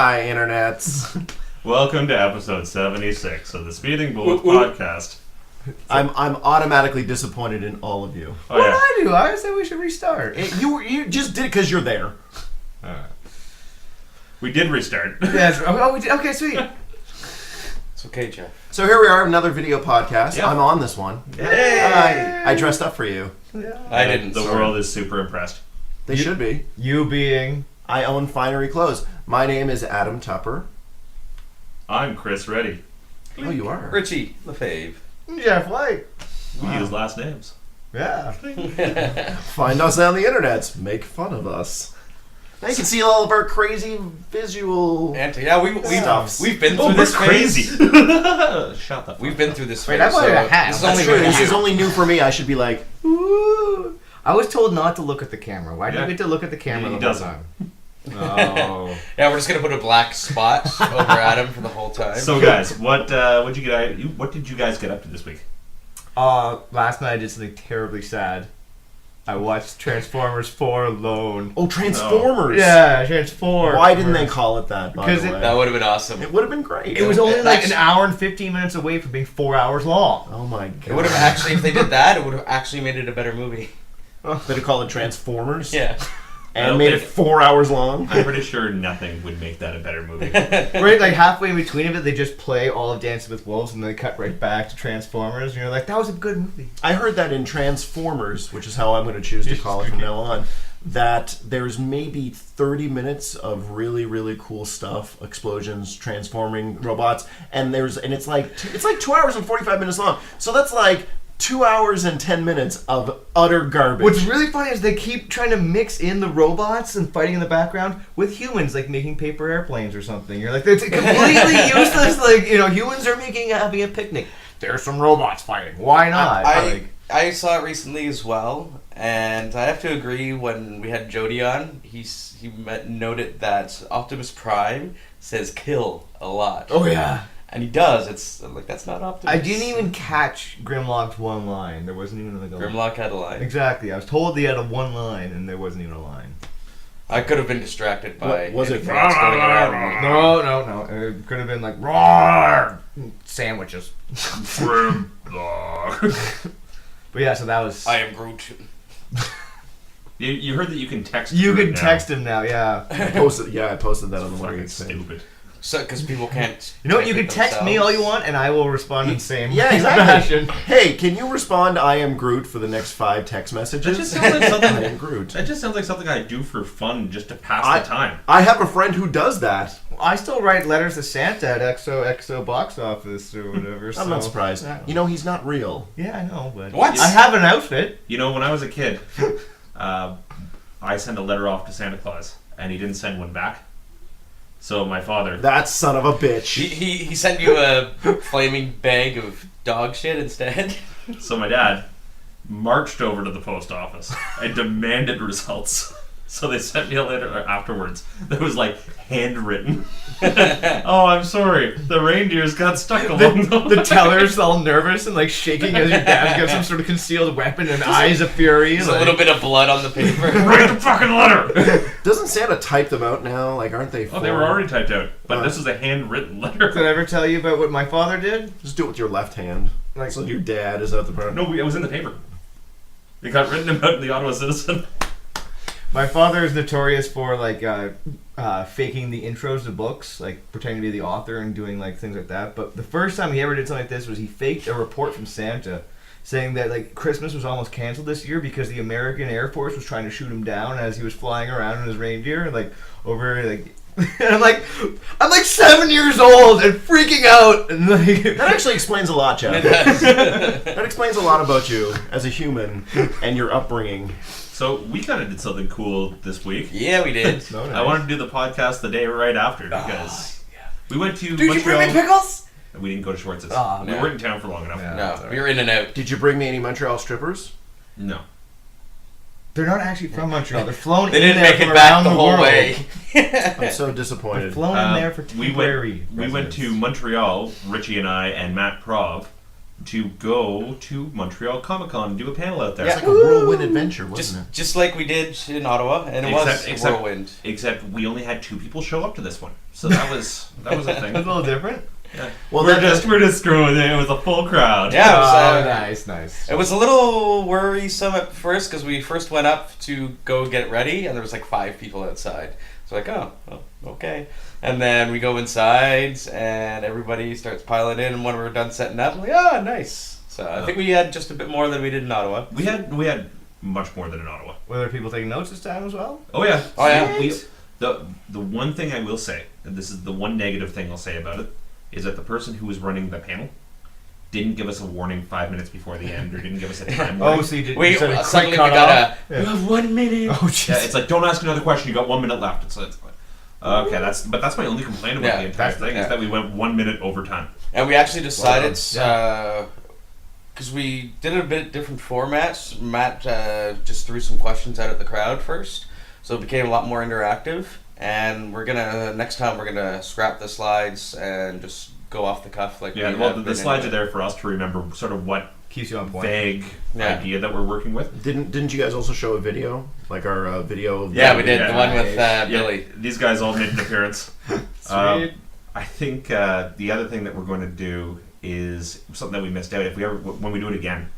Hi, internets. Welcome to episode 76 of the Speeding Bullet podcast. I'm automatically disappointed in all of you. Oh, yeah. What did I do? I said we should restart. You just did it because you're there. We did restart. Yes. Oh, we did. Okay, sweet. It's okay, Jeff. So here we are, another video podcast. Yeah. I'm on this one. Yay! I dressed up for you. I didn't. The world is super impressed. They should be. You being... I own Finery Clothes. My name is Adam Tupper. I'm Chris Reddie. Oh, you are. Richie LaFave. Jeff White. We use last names. Yeah. Find us on the internets. Make fun of us. Now you can see all of our crazy visual... We've been through this crazy. phase. Shut the fuck We've been through this Wait, phase. I wanted a hat. This is That's only true. for This you. is only new for me. I should be like, ooh. I was told not to look at the camera. Why do Yeah. you get to look at the camera He the whole doesn't. time? Oh. Yeah, we're just gonna put a black spot over Adam for the whole time. So guys, what did you guys get up to this week? Last night I did something terribly sad. I watched Transformers 4 alone. Oh, Transformers. Yeah, Transformers. Why didn't they call it that, by Because the way? that would have been awesome. It would have been great. It was only like Actually- an hour and 15 minutes away from being 4 hours long. Oh my It god. would have actually, if they did that, it would have actually made it a better movie. They'd have called it Transformers. Yeah. I And don't made it think- 4 hours long. I'm pretty sure nothing would make that a better movie. Right, like halfway in between of it, they just play all of Dancing with Wolves and then they cut right back to Transformers. And you're like, that was a good movie. I heard that in Transformers, which is how I'm going to choose to call it from now on, that there's maybe 30 minutes of really, really cool stuff, explosions, transforming robots, and it's like 2 hours and 45 minutes long. So that's like 2 hours and 10 minutes of utter garbage. What's really funny is they keep trying to mix in the robots and fighting in the background with humans, like making paper airplanes or something. You're like, it's completely useless. Like, humans are having a picnic. There's some robots fighting. Why not? I saw it recently as well, and I have to agree. When we had Jody on, he noted that Optimus Prime says "kill" a lot. Oh yeah. And he does. It's like, that's not Optimus. I didn't even catch Grimlock's one line. There wasn't even like a Grimlock had a line. Exactly. I was told he had a one line, and there wasn't even a line. I could have been distracted by. Was it- anything else going around. No. It could have been like roar sandwiches. But yeah, so that was. I am Groot. You heard that you can text. You Drew can now. text him now. Yeah. I posted that on the Fucking Wonder Geeks page. stupid. So, because people can't. You know what? type You it can text me all you want, and I will respond in the same Yeah, exactly. fashion. Hey, can you respond I am Groot for the next 5 text messages? That just sounds like something. I am Groot. That just sounds like something I do for fun, just to pass the time. I have a friend who does that. I still write letters to Santa at XOXO box office or whatever. I'm not surprised. He's not real. Yeah, I know, but What? I have an outfit. You know, when I was a kid, I sent a letter off to Santa Claus, and he didn't send one back. So my father, That son of a bitch. He sent you a flaming bag of dog shit instead. so my dad marched over to the post office and demanded results. So they sent me a letter afterwards that was like handwritten. Oh, I'm sorry. The reindeers got stuck along The teller's all nervous and like shaking as your dad's got some sort of concealed weapon and eyes of fury. There's like, a little bit of blood on the paper. Write the fucking letter. Doesn't Santa type them out now? Like, aren't they? Oh, they were already typed out, but this was a handwritten letter. Did I ever tell you about what my father did? Just do it with your left hand. Like, So your dad is out the front. No, it was in the paper. It got written about in the Ottawa Citizen. my father is notorious for like faking the intros to books, like pretending to be the author and doing like things like that. But the first time he ever did something like this was he faked a report from Santa saying that like Christmas was almost canceled this year because the American Air Force was trying to shoot him down as he was flying around in his reindeer, like over like. And I'm like 7 years old and freaking out and like. That actually explains a lot, Jeff. That explains a lot about you as a human and your upbringing. So we kind of did something cool this week. Yeah, we did. No, I wanted to do the podcast the day right after because we went to Did you Montreal. bring me pickles? And we didn't go to Schwartz's. Oh, we no. weren't in town for long enough. Yeah. No, we were in and out. Did you bring me any Montreal strippers? No. They're not actually from Montreal. They're flown They in didn't there make it from back around the whole world. way. I'm so They're disappointed. flown in there for we temporary went to residence. Montreal, Richie and I and Matt Prov, to go to Montreal Comic Con and do a panel out there. It's like a whirlwind adventure, wasn't it? Just like we did in Ottawa, and it was a whirlwind. Except we only had 2 people show up to this one, so that was a thing. It's a little different. Yeah. Well, we're just screwing it. It was a full crowd. Yeah, it nice. was, It was a little worrisome at first because we first went up to go get ready, and there was like 5 people outside. So like, oh, okay. And then we go inside, and everybody starts piling in. And when we're done setting up, I'm like, oh, nice. So I think we had just a bit more than we did in Ottawa. We had much more than in Ottawa. Were there people taking notes this time as well? Oh yeah. Oh yeah. The one thing I will say, and this is the one negative thing I'll say about it, is that the person who was running the panel didn't give us a warning 5 minutes before the end, or didn't give us a time warning. Oh, so you did. We you said a suddenly we quick got cut you have 1 minute. Oh, jeez. Yeah, it's like, don't ask another question. You got 1 minute left. It's okay. That's my only complaint about the entire thing is that we went 1 minute over time. And we actually decided, because we did it a bit different formats. Matt just threw some questions out at the crowd first, so it became a lot more interactive. And next time we're gonna scrap the slides and just go off the cuff like the slides are there for us to remember sort of what keeps you on point. Vague idea that we're working with. Didn't you guys also show a video, like our video? Of we did the one with Billy. These guys all made an appearance. Sweet. I think the other thing that we're going to do is something that we missed out. When we do it again,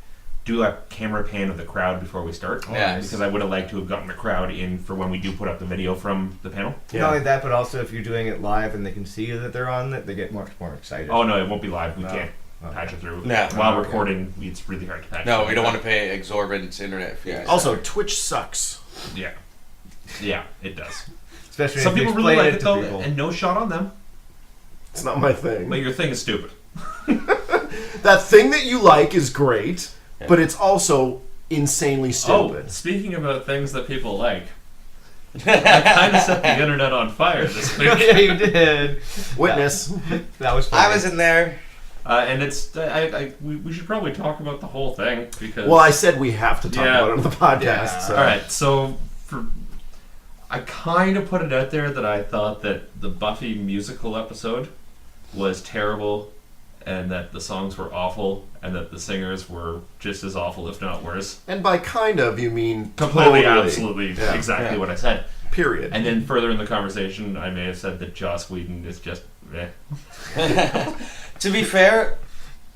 do a camera pan of the crowd before we start. Because I would have liked to have gotten the crowd in for when we do put up the video from the panel. Not only that, but also if you're doing it live and they can see that they're on it, they get much more excited. Oh no, it won't be live. We can't patch it through. Yeah. While recording, it's really hard to patch. No, we don't want to pay exorbitant internet fees. Also, Twitch sucks. Yeah, it does. Especially some if people you really explain like it it to though, people. and no shot on them. It's not my thing. But your thing is stupid. That thing that you like is great, but it's also insanely stupid. Oh, speaking about things that people like, I kind of set the internet on fire this week. Yeah, you did. Witness. That was funny. I was in there. And it's we should probably talk about the whole thing because. Well, I said we have to talk about it on the podcast. Yeah. So. All right, so I kind of put it out there that I thought that the Buffy musical episode was terrible, and that the songs were awful, and that the singers were just as awful, if not worse. And by kind of, you mean Completely, totally. absolutely, exactly what I said. Period. And then further in the conversation, I may have said that Joss Whedon is just eh. To be fair,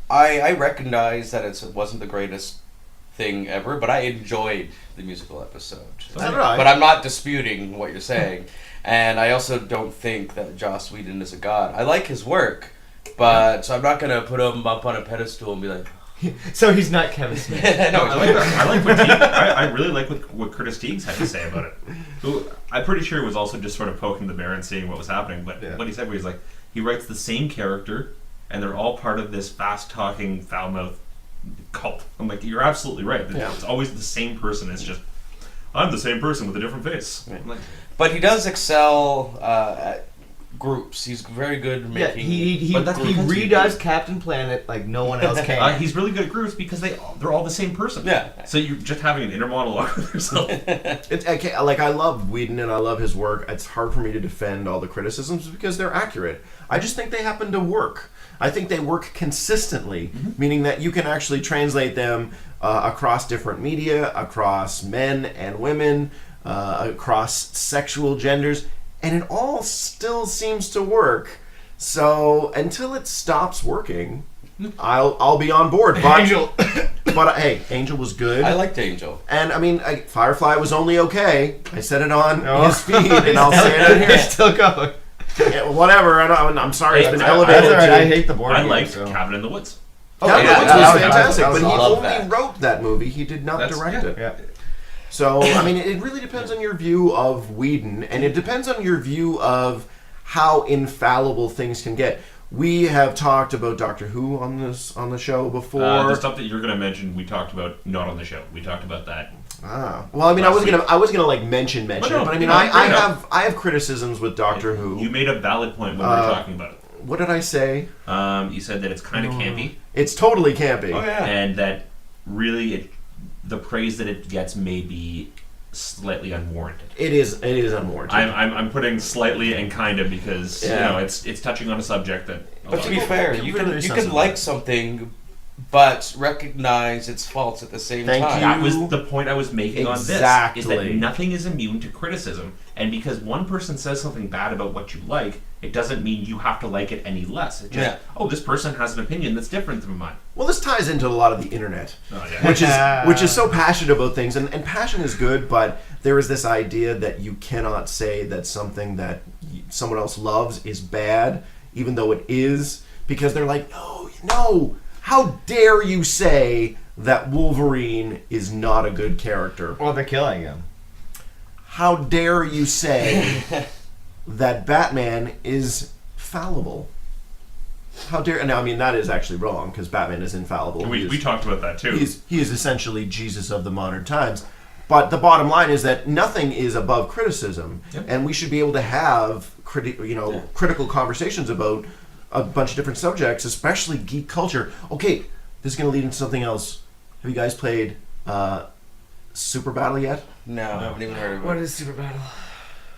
I recognize that it wasn't the greatest thing ever, but I enjoyed the musical episode. All right. But I'm not disputing what you're saying. And I also don't think that Joss Whedon is a god. I like his work, but I'm not going to put him up on a pedestal and be like... So he's not Kevin Smith. No, I really like what Curtis Teagues had to say about it. Who I'm pretty sure was also just sort of poking the bear and seeing what was happening. But what he said was like, he writes the same character, and they're all part of this fast-talking, foul-mouthed cult. I'm like, you're absolutely right. It's always the same person. It's just, I'm the same person with a different face. Yeah. Like, but he does excel at groups. He's very good at Yeah, making... he redoes Captain Planet like no one else can. he's really good at groups because they're all the same person. Yeah. So you're just having an inner monologue with yourself. I love Whedon and I love his work. It's hard for me to defend all the criticisms because they're accurate. I just think they happen to work. I think they work consistently, meaning that you can actually translate them across different media, across men and women, across sexual genders, and it all still seems to work. So until it stops working, I'll be on board. But, Angel. But hey, Angel was good. I liked Angel. And I mean, Firefly was only okay. I said it on his feed, and I'll say it in You're here. still going. Yeah, whatever. I'm sorry. It's been elevated. That's all right. to- I hate the board I game, liked so. Cabin in the Woods. Cabin in yeah, the Woods that was was- fantastic, that was but he awesome. only Love that. wrote that movie. He did not direct it. Yeah. So, I mean, it really depends on your view of Whedon, and it depends on your view of how infallible things can get. We have talked about Doctor Who on the show before. The stuff that you're going to mention, we talked about not on the show. We talked about that. Well, I mean, I was gonna like mention it, but I mean, I have criticisms with Doctor Who. You made a valid point when we were talking about it. What did I say? You said that it's kind of campy, It's totally campy. Oh, yeah. and that really the praise that it gets may be slightly unwarranted. It is unwarranted. I'm putting slightly and kind of because Yeah. it's touching on a subject that. But to be fair, Get you rid of can your like sensibility. something but recognize its faults at the same Thank time. you. That was the point I was making on this. Is Exactly. that nothing is immune to criticism. And because one person says something bad about what you like, it doesn't mean you have to like it any less. It just, this person has an opinion that's different than mine. Well, this ties into a lot of the internet, Oh, yeah. which is so passionate about things, and passion is good, but there is this idea that you cannot say that something that someone else loves is bad, even though it is, because they're like, no, how dare you say that Wolverine is not a good character? Well, they're killing him. How dare you say that Batman is fallible? How dare... Now, I mean, that is actually wrong, because Batman is infallible. We talked about that too. He is essentially Jesus of the modern times. But the bottom line is that nothing is above criticism, and we should be able to have critical conversations about a bunch of different subjects, especially geek culture. Okay, this is going to lead into something else. Have you guys played Super Battle yet? No, I haven't even heard of it. What is Super Battle?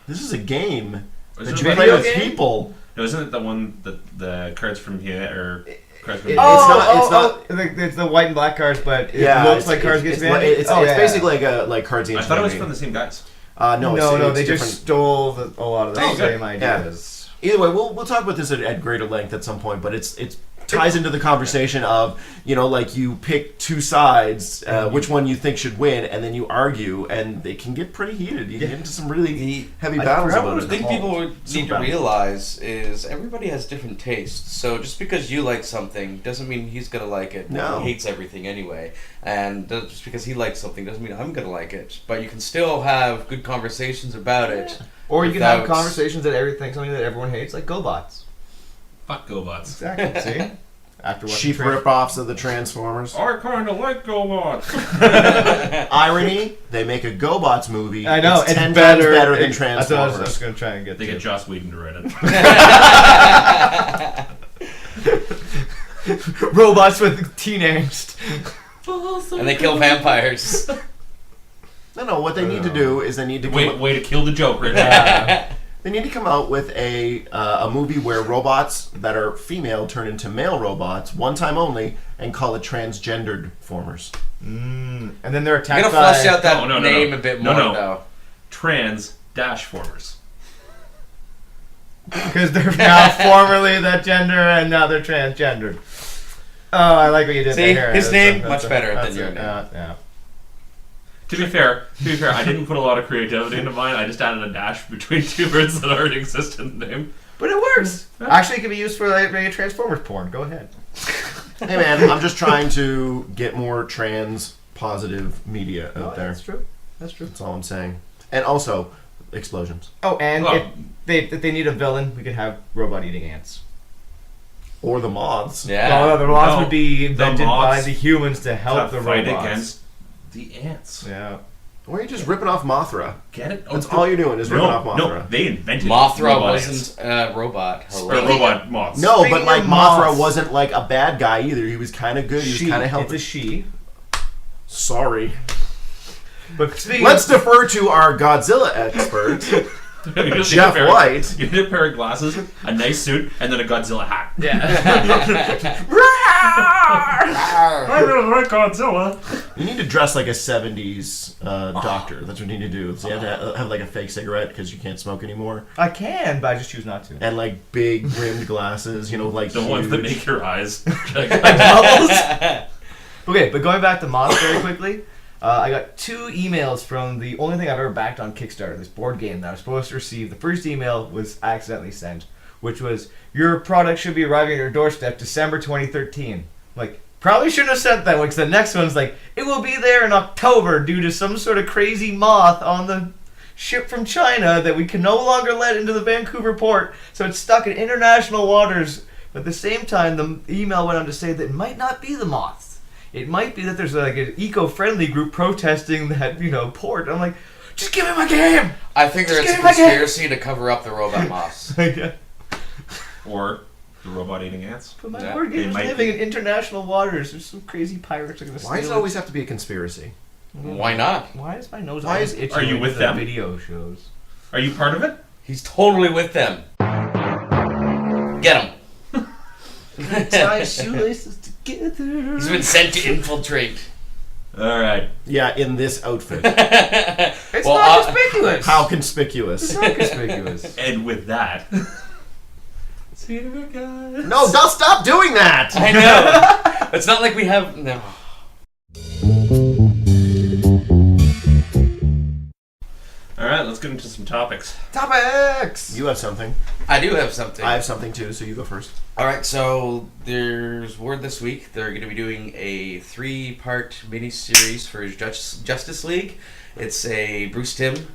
This is a game Is that it you a play video with game? people. No, isn't it the one that the cards from here or cards from It- here? it's not- It's the white and black cards, but it Yeah, looks like cards get it's advantage. it's basically like Cards I Against thought it was Humanity. from the same guys. No, No, it's they different. just stole a lot of the Oh, good. same ideas. Either way, we'll talk about this at greater length at some point, but it ties into the conversation of, like you pick two sides, which one you think should win, and then you argue, and they can get pretty heated. You get into some really heavy battles forgot about what it. I think people would need to Battle. realize is everybody has different tastes. So just because you like something doesn't mean he's gonna like it. No. He hates everything anyway, and just because he likes something doesn't mean I'm gonna like it. But you can still have good conversations about it. Or you can have without- conversations that something that everyone hates, like GoBots. Fuck GoBots. Exactly. See? After watching Cheap rip-offs of the Transformers. I kind of like GoBots. Irony, they make a GoBots movie. I know, it's it's 10 better, times better than That's what I was Transformers. going to try and get They to. get Joss Whedon to write it. Robots with teen angst. And they kill vampires. No, what they need to do is they need to come Way to kill the joke right now. They need to come out with a movie where robots that are female turn into male robots, one time only, and call it transgendered formers. And then they're You attacked gotta by... flesh out that No, name a bit more, though. Trans-formers. Because they're now formerly that gender, and now they're transgendered. Oh, I like what you did See, there. his name, much better than your name. Yeah. To be fair, I didn't put a lot of creativity into mine. I just added a dash between two words that already exist in the name. But it works. Actually, it can be used for like making Transformers porn. Go ahead. Hey man, I'm just trying to get more trans positive media out there. That's true. That's true. That's all I'm saying. And also, explosions. Oh, and Well- if they need a villain, we could have robot eating ants. Or the moths. Yeah. Oh, the robots No, would be invented by moths the humans to help To the fight robots. against the ants. Yeah. Or you're just ripping off Mothra. Get it? That's all you're doing is ripping off Mothra. No, they invented Mothra robot wasn't a robot. Or Hello. robot moths. No, Speaking but like of Mothra moths- wasn't like a bad guy either. He was kind of good. He was She. kind of It's helping. a she. Sorry. But speaking Let's defer to our Godzilla expert, You just Jeff need a pair of- White. You need a pair of glasses, a nice suit, and then a Godzilla hat. I really like Godzilla. You need to dress like a 70s doctor. That's what you need to do. So you have to have like a fake cigarette because you can't smoke anymore. I can, but I just choose not to. And like big rimmed glasses, like The ones that huge. make your eyes like Bubbles? Okay, but going back to mods very quickly, I got 2 emails from the only thing I've ever backed on Kickstarter, this board game that I was supposed to receive. The first email was accidentally sent, which was, your product should be arriving at your doorstep December 2013. Like, probably shouldn't have sent that one, because the next one's like, it will be there in October due to some sort of crazy moth on the ship from China that we can no longer let into the Vancouver port, so it's stuck in international waters. But at the same time, the email went on to say that it might not be the moths. It might be that there's like an eco-friendly group protesting that, port. I'm like, just give me my game! I think Just there's a give me my game! conspiracy to cover up the robot moths. or the robot eating ants. But my Yeah, board game it is might living be. in international waters. There's some crazy pirates that are going to steal Why does it always have to be a conspiracy? Why not? Why is my nose Why always is- itchy? Are you when with the them? Video shows. Are you part of it? He's totally with them. Get him. Tie shoelaces together. He's been sent to infiltrate. All right. Yeah, in this outfit. It's Well, not conspicuous. How It's conspicuous. not conspicuous. And with that, see you guys. No, don't stop doing that! I know. It's not like we have no. All right, let's get into some topics. Topics. You have something. I do have something. I have something too, so you go first. All right, so there's word this week they're going to be doing a 3-part miniseries for Justice League. It's a Bruce Timm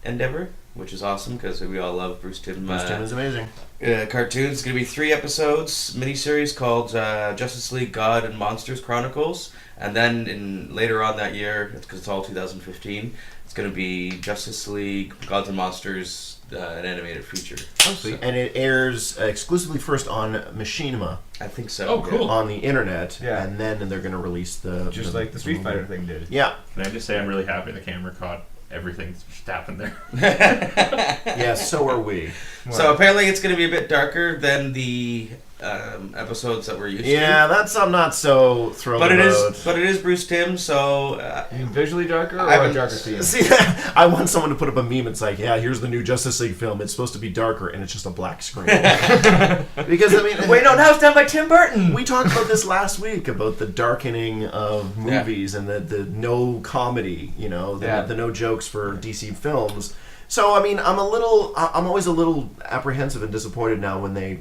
endeavor, which is awesome because we all love Bruce Timm. Bruce Timm is amazing. Cartoons. It's going to be 3 episodes, miniseries called Justice League God and Monsters Chronicles. And then later on that year, because it's all 2015, it's going to be Justice League Gods and Monsters, an animated feature. Oh, sweet. And it airs exclusively first on Machinima I think so. Oh, cool. on the internet, Yeah. and then they're going to release Just like the Street Fighter thing did. Yeah. Can I just say I'm really happy the camera caught everything that just happened there. Yeah, so are we. So apparently it's going to be a bit darker than the episodes that we're used Yeah, to. that's I'm not so thrilled But about. it is Bruce Timm, so You mean visually darker or I haven't- a darker theme? See, I want someone to put up a meme. It's like, yeah, here's the new Justice League film. It's supposed to be darker, and it's just a black screen. Because I mean, Wait, no, now it's done by Tim Burton. we talked about this last week about the darkening of movies and the no comedy, you know, the no jokes for DC films. So I mean, I'm always a little apprehensive and disappointed now when they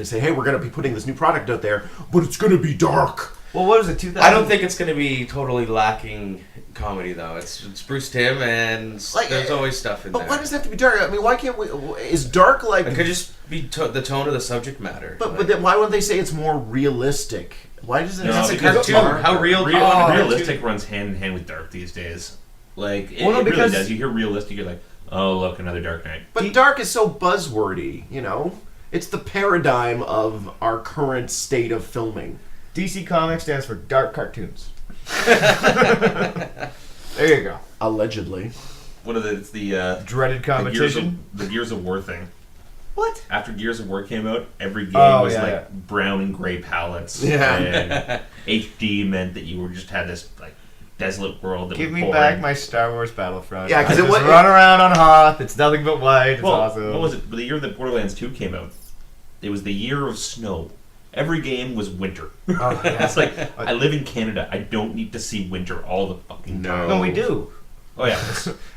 say, hey, we're going to be putting this new product out there, but it's going to be dark. Well, what is it? 2000. I don't think it's going to be totally lacking comedy though. It's Bruce Timm, and there's always stuff in But there. why does it have to be dark? I mean, why can't we? Is dark like? It could just be the tone of the subject matter. But then why wouldn't they say it's more realistic? Why does it? No, have to it's a be because cartoon. dark? How real? Realistic runs hand in hand with dark these days. Like it, Well, no, it really because- does. You hear realistic, you're like, oh look, another Dark Knight. But dark is so buzzwordy, you know. It's the paradigm of our current state of filming. DC Comics stands for Dark Cartoons. There you go. Allegedly. What are the? It's the Dreaded competition. the Gears of War thing. What? After Gears of War came out, every game Oh, was yeah, like yeah. brown and gray palettes. Yeah. And HD meant that you just had this like desolate world that Give was me boring. back my Star Wars Battlefront. Yeah, 'cause I it just wa- run around on Hoth. It's nothing but white. It's Well, awesome. what was it? The year that Borderlands 2 came out, it was the year of snow. Every game was winter. Oh, yeah. It's like, I live in Canada. I don't need to see winter all the fucking time. No, we do. Oh, yeah.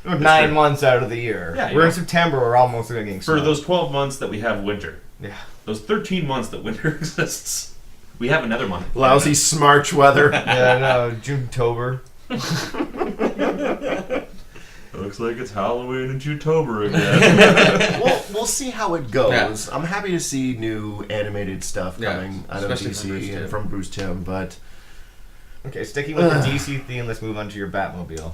We're 9 months out of the year. Yeah, We're yeah. in September. We're almost getting For snow. those 12 months that we have winter, Yeah. those 13 months that winter exists, we have another month. Lousy smarch weather. Yeah, no, June-tober. Looks like it's Halloween in June-tober again. We'll see how it goes. I'm happy to see new animated stuff Yeah, coming out of especially from Bruce DC and Timm. from Bruce Timm, but Okay, sticking with the DC theme, let's move on to your Batmobile.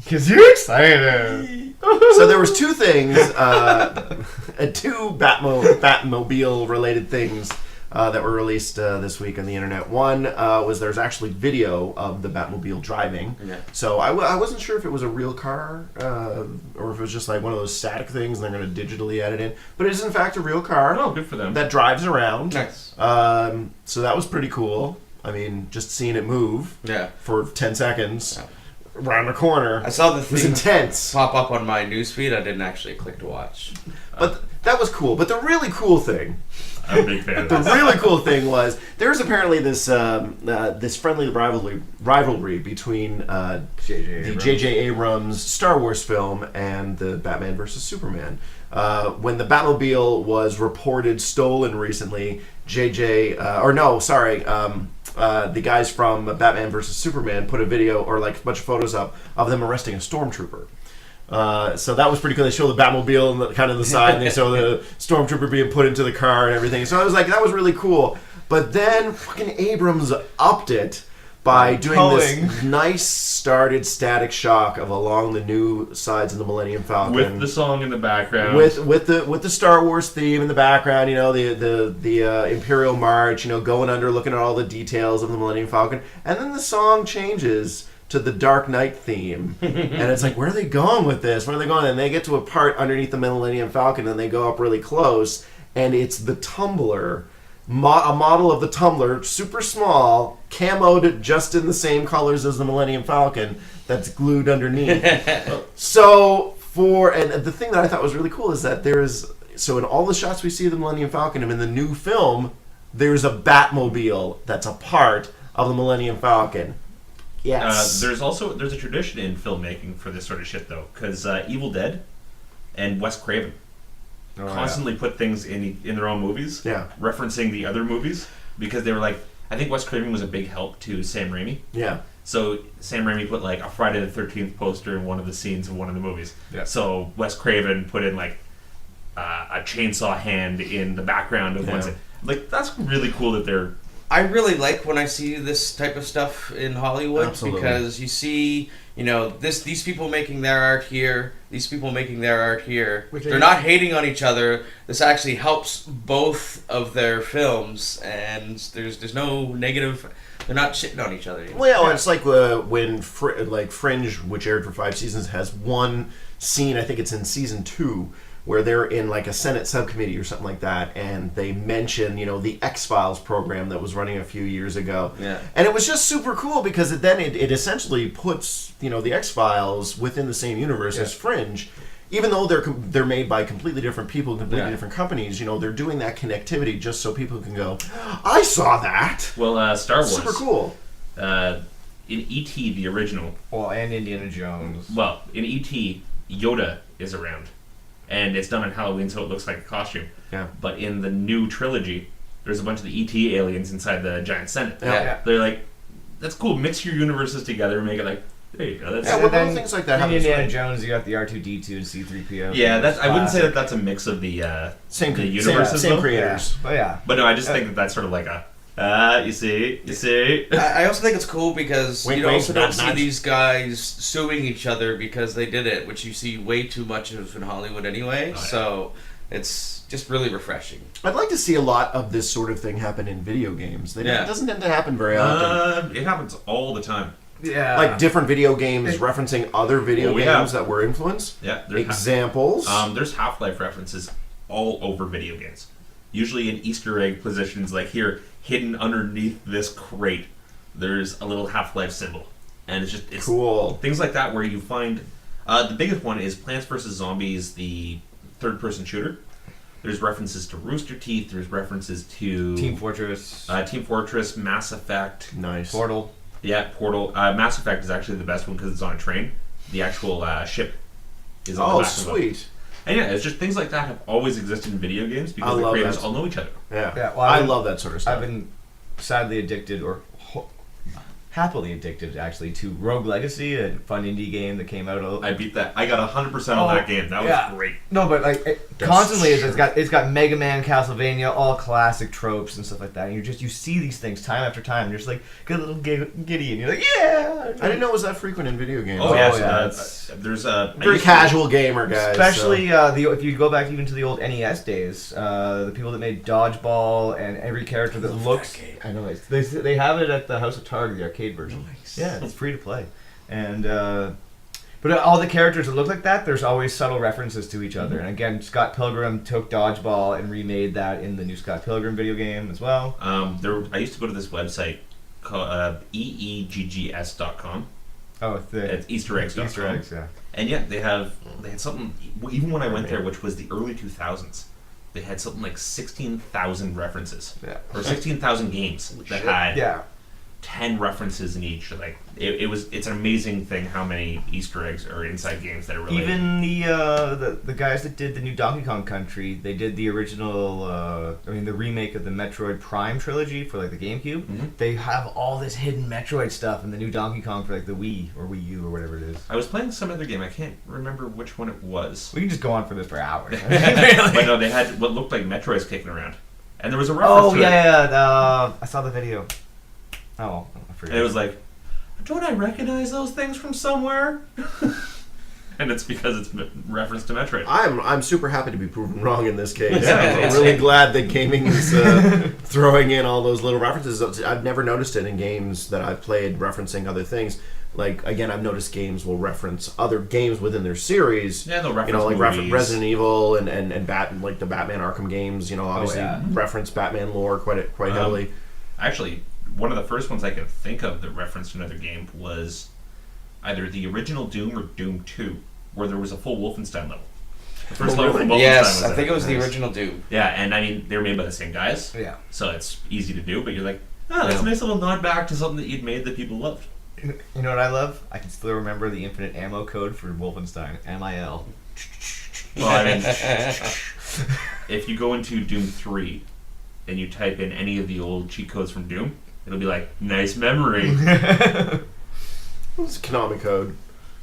Because you're excited. so there was two things, two Batmobile related things that were released this week on the internet. One was there's actually video of the Batmobile driving. Yeah. So I wasn't sure if it was a real car or if it was just like one of those static things and they're going to digitally edit in. But it is in fact a real car Oh, good for them. that drives around. Nice. So that was pretty cool. I mean, just seeing it move Yeah. for 10 seconds around the corner I saw the was thing intense. pop up on my newsfeed. I didn't actually click to watch. But that was cool. But the really cool thing, I'm a big fan of the this. really cool thing was there's apparently this this friendly rivalry between the J.J. Abrams Star Wars film and the Batman vs Superman. When the Batmobile was reported stolen recently, the guys from Batman vs Superman put a video or like a bunch of photos up of them arresting a stormtrooper. So that was pretty cool. They show the Batmobile and kind of the side, and they show the stormtrooper being put into the car and everything. So I was like, that was really cool. But then fucking Abrams upped it by doing this nice started static shock of along the new sides of the Millennium Falcon With the song in the background. with the Star Wars theme in the background, you know, the Imperial March, you know, going under, looking at all the details of the Millennium Falcon, and then the song changes to the Dark Knight theme, and it's like, where are they going with this? Where are they going? And they get to a part underneath the Millennium Falcon, and they go up really close, and it's the tumbler a model of the Tumbler, super small, camoed just in the same colors as the Millennium Falcon, that's glued underneath. So and the thing that I thought was really cool is that in all the shots we see of the Millennium Falcon and in the new film, there's a Batmobile that's a part of the Millennium Falcon. Yes. There's a tradition in filmmaking for this sort of shit though, because Evil Dead and Wes Craven constantly put things in their own movies, referencing the other movies, because they were like, I think Wes Craven was a big help to Sam Raimi. Yeah. So Sam Raimi put like a Friday the 13th poster in one of the scenes of one of the movies. Yeah. So Wes Craven put in like a chainsaw hand in the background of one scene. Like, that's really cool that they're... I really like when I see this type of stuff in Hollywood. Absolutely. Because you see, these people making their art here, these people making their art here. They're not hating on each other. This actually helps both of their films, and there's no negative. They're not shitting on each other. Well, it's like when Fringe, which aired for 5 seasons, has one scene. I think it's in season 2. Where they're in like a Senate subcommittee or something like that, and they mention, the X-Files program that was running a few years ago. Yeah. And it was just super cool because it essentially puts, the X-Files within the same universe as Fringe. Even though they're made by completely different people, completely different companies, they're doing that connectivity just so people can go, I saw that! Well, Star Wars. Super cool. In E.T., the original. Well, and Indiana Jones. Well, in E.T., Yoda is around. And it's done on Halloween, so it looks like a costume. Yeah. But in the new trilogy, there's a bunch of the E.T. aliens inside the giant Senate. Yeah. They're like, that's cool. Mix your universes together and make it like, there you go. That's well, things like that happen. Indiana Jones, you got the R2-D2 and C-3PO. Yeah, I wouldn't say that that's a mix of the universes, same creators. Yeah. But no, I just think that's sort of like a. You see. I also think it's cool because wink, you also wink, don't see these guys suing each other because they did it, which you see way too much of in Hollywood anyway. Oh, yeah. So it's just really refreshing. I'd like to see a lot of this sort of thing happen in video games. It doesn't tend to happen very often. It happens all the time. Yeah. Like different video games referencing other video games that were influenced. Yeah. Examples. There's Half-Life references all over video games. Usually in Easter egg positions, like here, hidden underneath this crate, there's a little Half-Life symbol. And it's cool. Things like that where you find... the biggest one is Plants vs. Zombies, the third-person shooter. There's references to Rooster Teeth. There's references to... Team Fortress. Mass Effect. Nice. Portal. Yeah, Portal. Mass Effect is actually the best one because it's on a train. The actual ship is on the back of it. Oh, sweet. And yeah, it's just things like that have always existed in video games because the creators all know each other. Yeah. Well, I love that sort of stuff. I've been sadly addicted, or happily addicted, actually, to Rogue Legacy, a fun indie game that came out. I beat that. I got 100% on that game. That was great. No, but constantly, it's got Mega Man, Castlevania, all classic tropes and stuff like that. And you see these things time after time. You're just like, get a little giddy, and you're like, yeah. I didn't know it was that frequent in video games. Oh yeah. There's a very casual gamer, guys. Especially if you go back even to the old NES days, the people that made Dodgeball and every character that looks. I know they have it at the House of Target, the arcade version. Nice. Yeah, it's free to play, and but all the characters that look like that, there's always subtle references to each other. And again, Scott Pilgrim took Dodgeball and remade that in the new Scott Pilgrim video game as well. I used to go to this website called eeggs.com. Oh, it's Easter eggs. Easter eggs, yeah. And yeah, they had something. Even when I went there, which was the early 2000s, they had something like 16,000 references, or 16,000 games that had 10 references in each. Like it's an amazing thing how many Easter eggs are inside games that are related. Even the guys that did the new Donkey Kong Country, they did the original, the remake of the Metroid Prime trilogy for like the GameCube. Mm-hmm. They have all this hidden Metroid stuff in the new Donkey Kong for like the Wii or Wii U or whatever it is. I was playing some other game. I can't remember which one it was. We can just go on for this for hours. But no, they had what looked like Metroids kicking around, and there was a reference to it. I saw the video. Oh, I forget. And it was like, don't I recognize those things from somewhere? And it's because it's reference to Metroid. I'm super happy to be proven wrong in this case. I'm really glad that gaming is throwing in all those little references. I've never noticed it in games that I've played referencing other things. like again, I've noticed games will reference other games within their series. Yeah, they'll reference like movies. Resident Evil and like the Batman Arkham games. Obviously reference Batman lore quite heavily. Actually, one of the first ones I could think of that referenced another game was either the original Doom or Doom 2, where there was a full Wolfenstein level. The first level from Wolfenstein Yes, was I there. think it was the original Doom. Yeah, and I mean, they were made by the same guys. Yeah. So it's easy to do, but you're like, oh, that's a nice little nod back to something that you'd made that people loved. You know what I love? I can still remember the infinite ammo code for Wolfenstein. MIL. Well, I mean, if you go into Doom 3 and you type in any of the old cheat codes from Doom, it'll be like, nice memory. It's Konami code.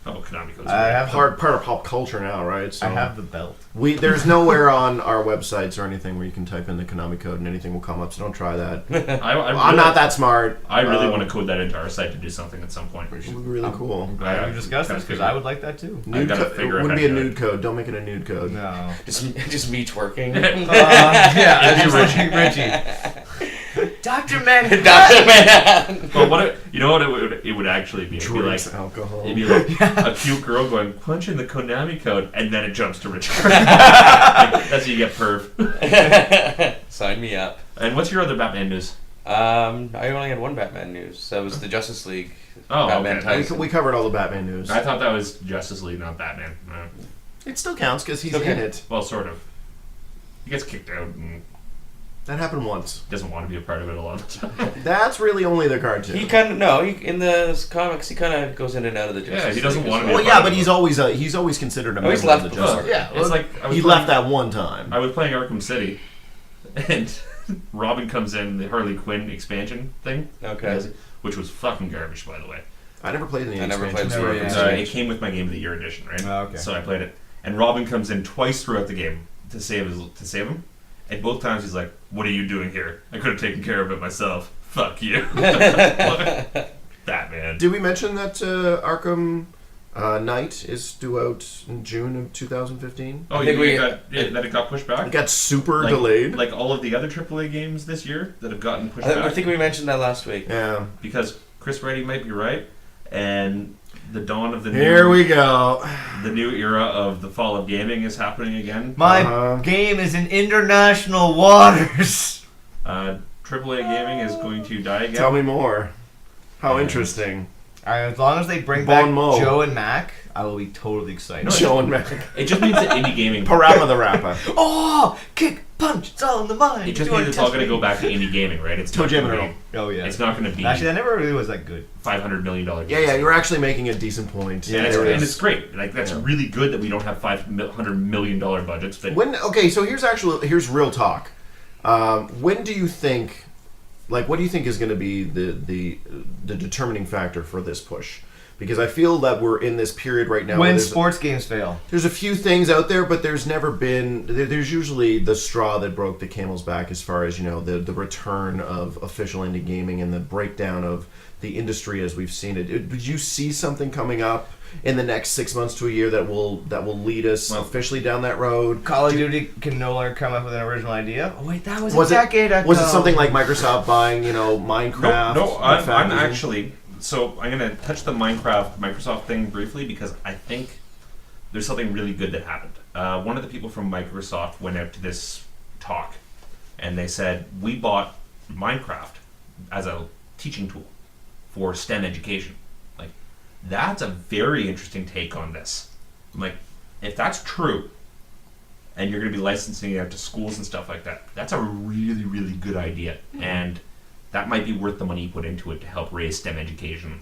Oh, Konami codes. I have Part of pop culture now, right? So I have the belt. there's nowhere on our websites or anything where you can type in the Konami code and anything will come up. So don't try that. I'm not that smart. I really want to code that into our site to do something at some point. It would be really cool. I'm glad we discussed this because I would like that too. Nude gotta it figure out wouldn't how be a to do nude code. Don't make it a nude code. No. Just me twerking. Yeah, It'd be Richie. Dr. Man. Dr. Man. Well, you know what it would actually be? It'd be like Drinks, alcohol. it'd be like a cute girl going, punch in the Konami code, and then it jumps to Richard. That's how you get perv. Sign me up. And what's your other Batman news? I only had one Batman news. That was the Justice League. Oh, Batman okay. Tyson. We covered all the Batman news. I thought that was Justice League, not Batman. It still counts because he's Okay. in it. Well, sort of. He gets kicked out and That happened once. doesn't want to be a part of it a lot of the time. That's really only the cartoon. He kind of in the comics he kind of goes in and out of the Justice Yeah, he doesn't League want to as be Well, a part yeah, but of it. he's always considered a Oh, member he's left of the before. Justice. Yeah, it's like I was he playing- left that one time. I was playing Arkham City, and Robin comes in, the Harley Quinn expansion thing. Okay. Which was fucking garbage, by the way. I never played any I never expansions played for the Arkham Yeah. It came with my Game of the Year edition, right? Oh, okay. So I played it, and Robin comes in twice throughout the game to save him, and both times he's like, "What are you doing here? I could have taken care of it myself. Fuck you." Batman. Did we mention that Arkham Knight is due out in June of 2015? Oh, I think that it got pushed back. It got super like, delayed. like all of the other AAA games this year that have gotten pushed I back. think we mentioned that last week. Yeah. Because Chris Reddie might be right, and the dawn of the Here new, we go. the new era of the fall of gaming is happening again. My game is in international waters. AAA gaming is going to die again. Tell me more. How Yeah. interesting. As long as they bring Bon back mot. Joe and Mac, I will be totally excited. Joe and Mac. It just means that indie gaming. Parappa the Rapper. Oh, kick, punch, it's all in the mind. It just You means wanna it's all test going to me? go back to indie gaming, right? It's Toe not Jam gonna and be- Oh yeah. It's not going to be Actually, that never really was that good. $500 million. Yeah, yeah, you were actually making a decent point. Yeah, and, there and is. it's great. Like that's Yeah. really good that we don't have $500 million budgets. That So here's real talk. When do you think, like, what do you think is going to be the determining factor for this push? Because I feel that we're in this period right now. where When there's sports games fail. there's a few things out there, but there's never been. There's usually the straw that broke the camel's back as far as the return of official indie gaming and the breakdown of the industry as we've seen it. Did you see something coming up in the next 6 months to a year that will lead us officially down that road? Call of Duty can no longer come up with an original idea. Oh wait, that was, Was a it decade ago. was it something like Microsoft buying Minecraft? No, I'm Factory? actually. So I'm going to touch the Microsoft thing briefly because I think there's something really good that happened. One of the people from Microsoft went out to this talk, and they said, we bought Minecraft as a teaching tool for STEM education. Like, that's a very interesting take on this. I'm like, if that's true, and you're going to be licensing it out to schools and stuff like that, that's a really, really good idea. And that might be worth the money you put into it to help raise STEM education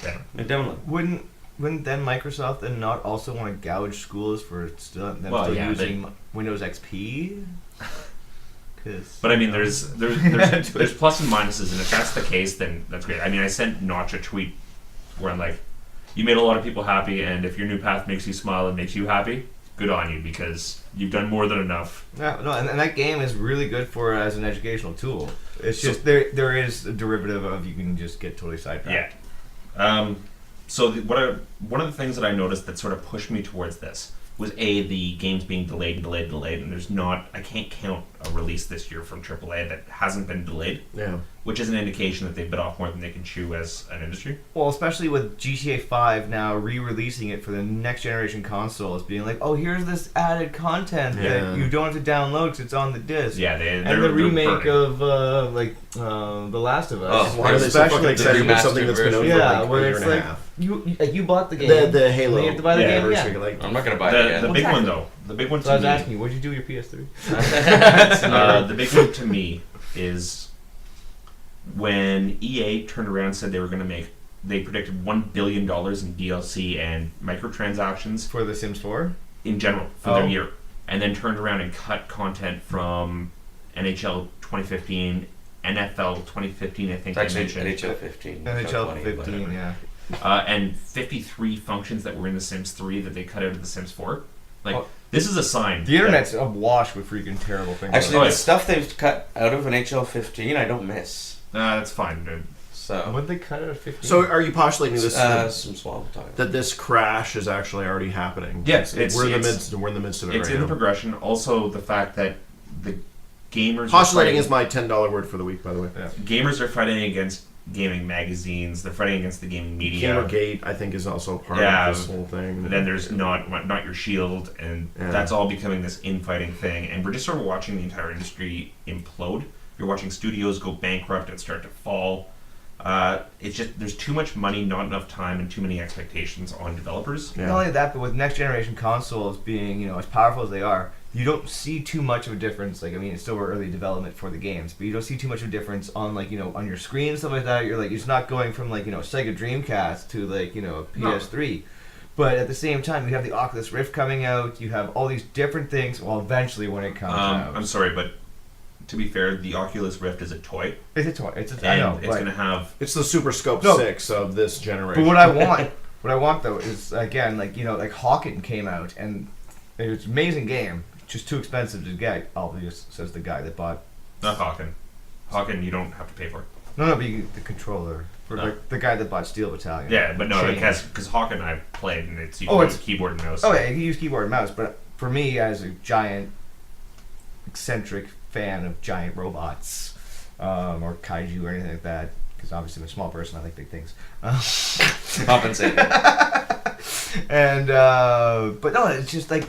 better. Definitely. Wouldn't then Microsoft then not also want to gouge schools for still using Windows XP? But I mean, there's plus and minuses, and if that's the case, then that's great. I mean, I sent Notch a tweet where I'm like, you made a lot of people happy, and if your new path makes you smile and makes you happy, good on you, because you've done more than enough. Yeah, no, and that game is really good for as an educational tool. It's just there is a derivative of you can just get totally sidetracked. Yeah. So one of the things that I noticed that sort of pushed me towards this was the games being delayed, and I can't count a release this year from AAA that hasn't been delayed. Yeah. Which is an indication that they bit off more than they can chew as an industry. Well, especially with GTA 5 now re-releasing it for the next generation console, as being like, oh, here's this added content that you don't have to download because it's on the disc. Yeah, and the remake of The Last of Us. Oh, why are they so fucking excited with something that's been over like where a year it's and a like half? You bought the game. The Halo. You have to buy the game. Yeah. Like, I'm not gonna buy it again. The big one though. The big one to So I was me. asking you, what did you do with your PS3? The big one to me is when EA turned around and said they predicted $1 billion in DLC and microtransactions For The Sims 4? in general for their year, and then turned around and cut content from NHL 2015, NFL 2015, I think It's I actually mentioned, NHL 15. NHL 20, 15, whatever. yeah. and 53 functions that were in The Sims 3 that they cut out of The Sims 4. Like, Oh. this is a sign. The internet's awash with freaking terrible things. Actually, Oh, the yeah. stuff they've cut out of an NHL 15, I don't miss. That's fine, dude. So, What did they cut out of 15? so are you postulating this some small talk. that this crash is actually already happening? Yes, we're in the midst of it It's right in the now. progression. Also, the fact that the gamers Postulating are is my $10 word for the week, by the way. gamers are fighting against gaming magazines. They're fighting against the gaming media. Gamergate, I think, is also part Yeah, of this whole thing. And then there's not your shield, and that's all becoming this infighting thing. And we're just sort of watching the entire industry implode. You're watching studios go bankrupt and start to fall. It's just there's too much money, not enough time, and too many expectations on developers. Yeah. Not only that, but with next generation consoles being, as powerful as they are, you don't see too much of a difference. Like, I mean, it's still early development for the games, but you don't see too much of a difference on, like, on your screen and stuff like that. You're like, it's not going from, like, Sega Dreamcast to, like, a PS3. But at the same time, you have the Oculus Rift coming out. You have all these different things. Well, eventually when it comes out. I'm sorry, but to be fair, the Oculus Rift is a toy. It's a toy. And I know. it's going to have... It's the Super Scope No. 6 of this generation. But what I want though is, again, like, like Hawken came out, and it was an amazing game. Just too expensive to get, obviously, says the guy that bought. Not Hawken. Hawken you don't have to pay for. No, but the controller. For No. the guy that bought Steel Battalion. Yeah, but no, Chain. because Hawken I played, and it's it's- keyboard and mouse. Oh yeah, you can use keyboard and mouse, but for me, as a giant, eccentric fan of giant robots, or kaiju or anything like that, because obviously I'm a small person, I like big things. Compensating. And but no, it's just like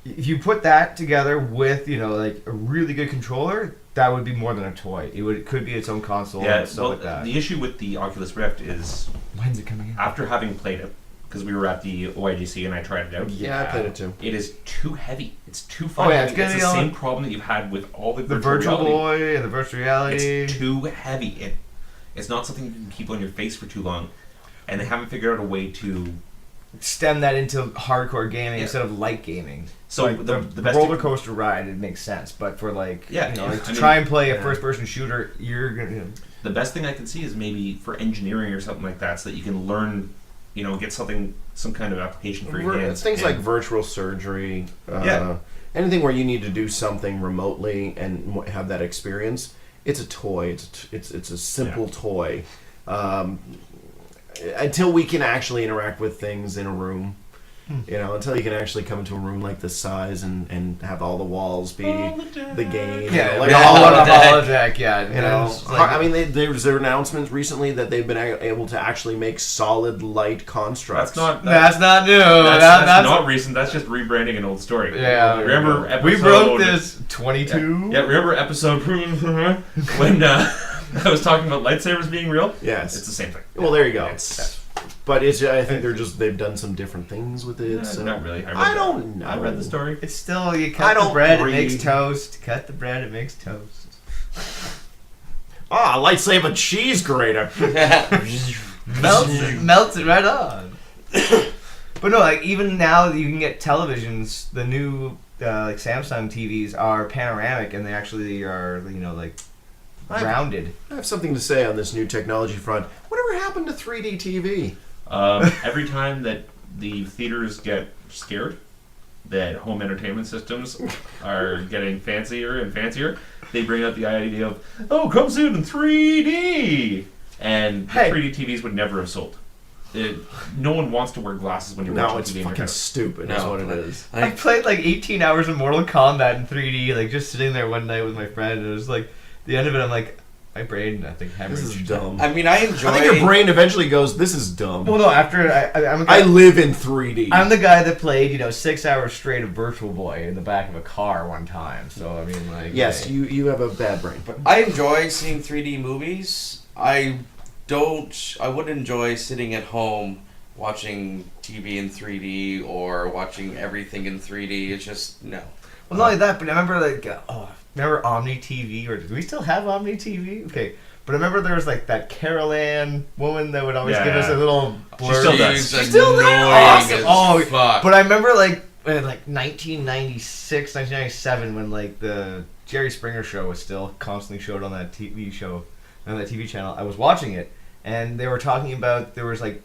if you put that together with like a really good controller, that would be more than a toy. It could be its own console Yeah, and stuff well, like that. the issue with the Oculus Rift is When's it coming out? after having played it, because we were at the OIGC and I tried it out. Yeah, I played it too. It is too heavy. It's too Oh, fun. yeah, it's it's gonna the be on- same problem that you've had with all the The Virtual reality. Boy and the Virtual Reality. It's too heavy. It's not something you can keep on your face for too long, and they haven't figured out a way to Stem that into hardcore gaming Yeah. instead of light gaming. So Like, the best roller coaster ride, it makes sense, but for like Yeah, like I to mean, try and play yeah. a first-person shooter, you're gonna. the best thing I can see is maybe for engineering or something like that, so that you can learn, get some kind of application for your hands. Things like And- virtual surgery. Yeah. Anything where you need to do something remotely and have that experience. It's a toy. It's a simple toy. Until we can actually interact with things in a room. Until you can actually come into a room like this size and have all the walls be the game. Yeah, like like all all on a holodeck. holodeck. Yeah, it's like- I mean, there's announcements recently that they've been able to actually make solid light constructs. that's not new. That's not recent. That's just rebranding an old story. Yeah. Remember episode? We broke this 22. Yeah, remember episode when I was talking about lightsabers being real? Yes. It's the same thing. Well, there you go. But I think they've done some different things with it. So. not really. I don't know. I read the story. It's still you I cut the don't bread, read. it makes toast. Cut the bread, it makes toast. Lightsaber cheese grater. melts it right on. But no, like even now that you can get televisions, the new like Samsung TVs are panoramic and they actually are like rounded. I have something to say on this new technology front. Whatever happened to 3D TV? Every time that the theaters get scared that home entertainment systems are getting fancier and fancier, they bring up the idea of, come soon in 3D! And 3D TVs would never have sold. no one wants to wear glasses when you're No, watching it's TV in your fucking house. stupid. That's what it is. I played like 18 hours of Mortal Kombat in 3D, like just sitting there one night with my friend, and it was like, the end of it, I'm like, my brain, I think, This is hemorrhaged. dumb. I mean, I enjoy. I think your brain eventually goes, this is dumb. Well, no, after I'm a guy, I live in 3D. I'm the guy that played, 6 hours straight of Virtual Boy in the back of a car one time. So I mean, like, Yes, hey. you have a bad brain. But I enjoy seeing 3D movies. I would enjoy sitting at home watching TV in 3D or watching everything in 3D. It's just no. Well, not only that, but I remember remember Omni TV, or do we still have Omni TV? Okay, but I remember there was like that Carol Ann woman that would always give us a little blurb. She still does. She's still there? annoying Awesome. as Oh, fuck. But I remember like in 1996, 1997, when like the Jerry Springer show was still constantly showed on that TV show, on that TV channel. I was watching it, and they were talking about there was like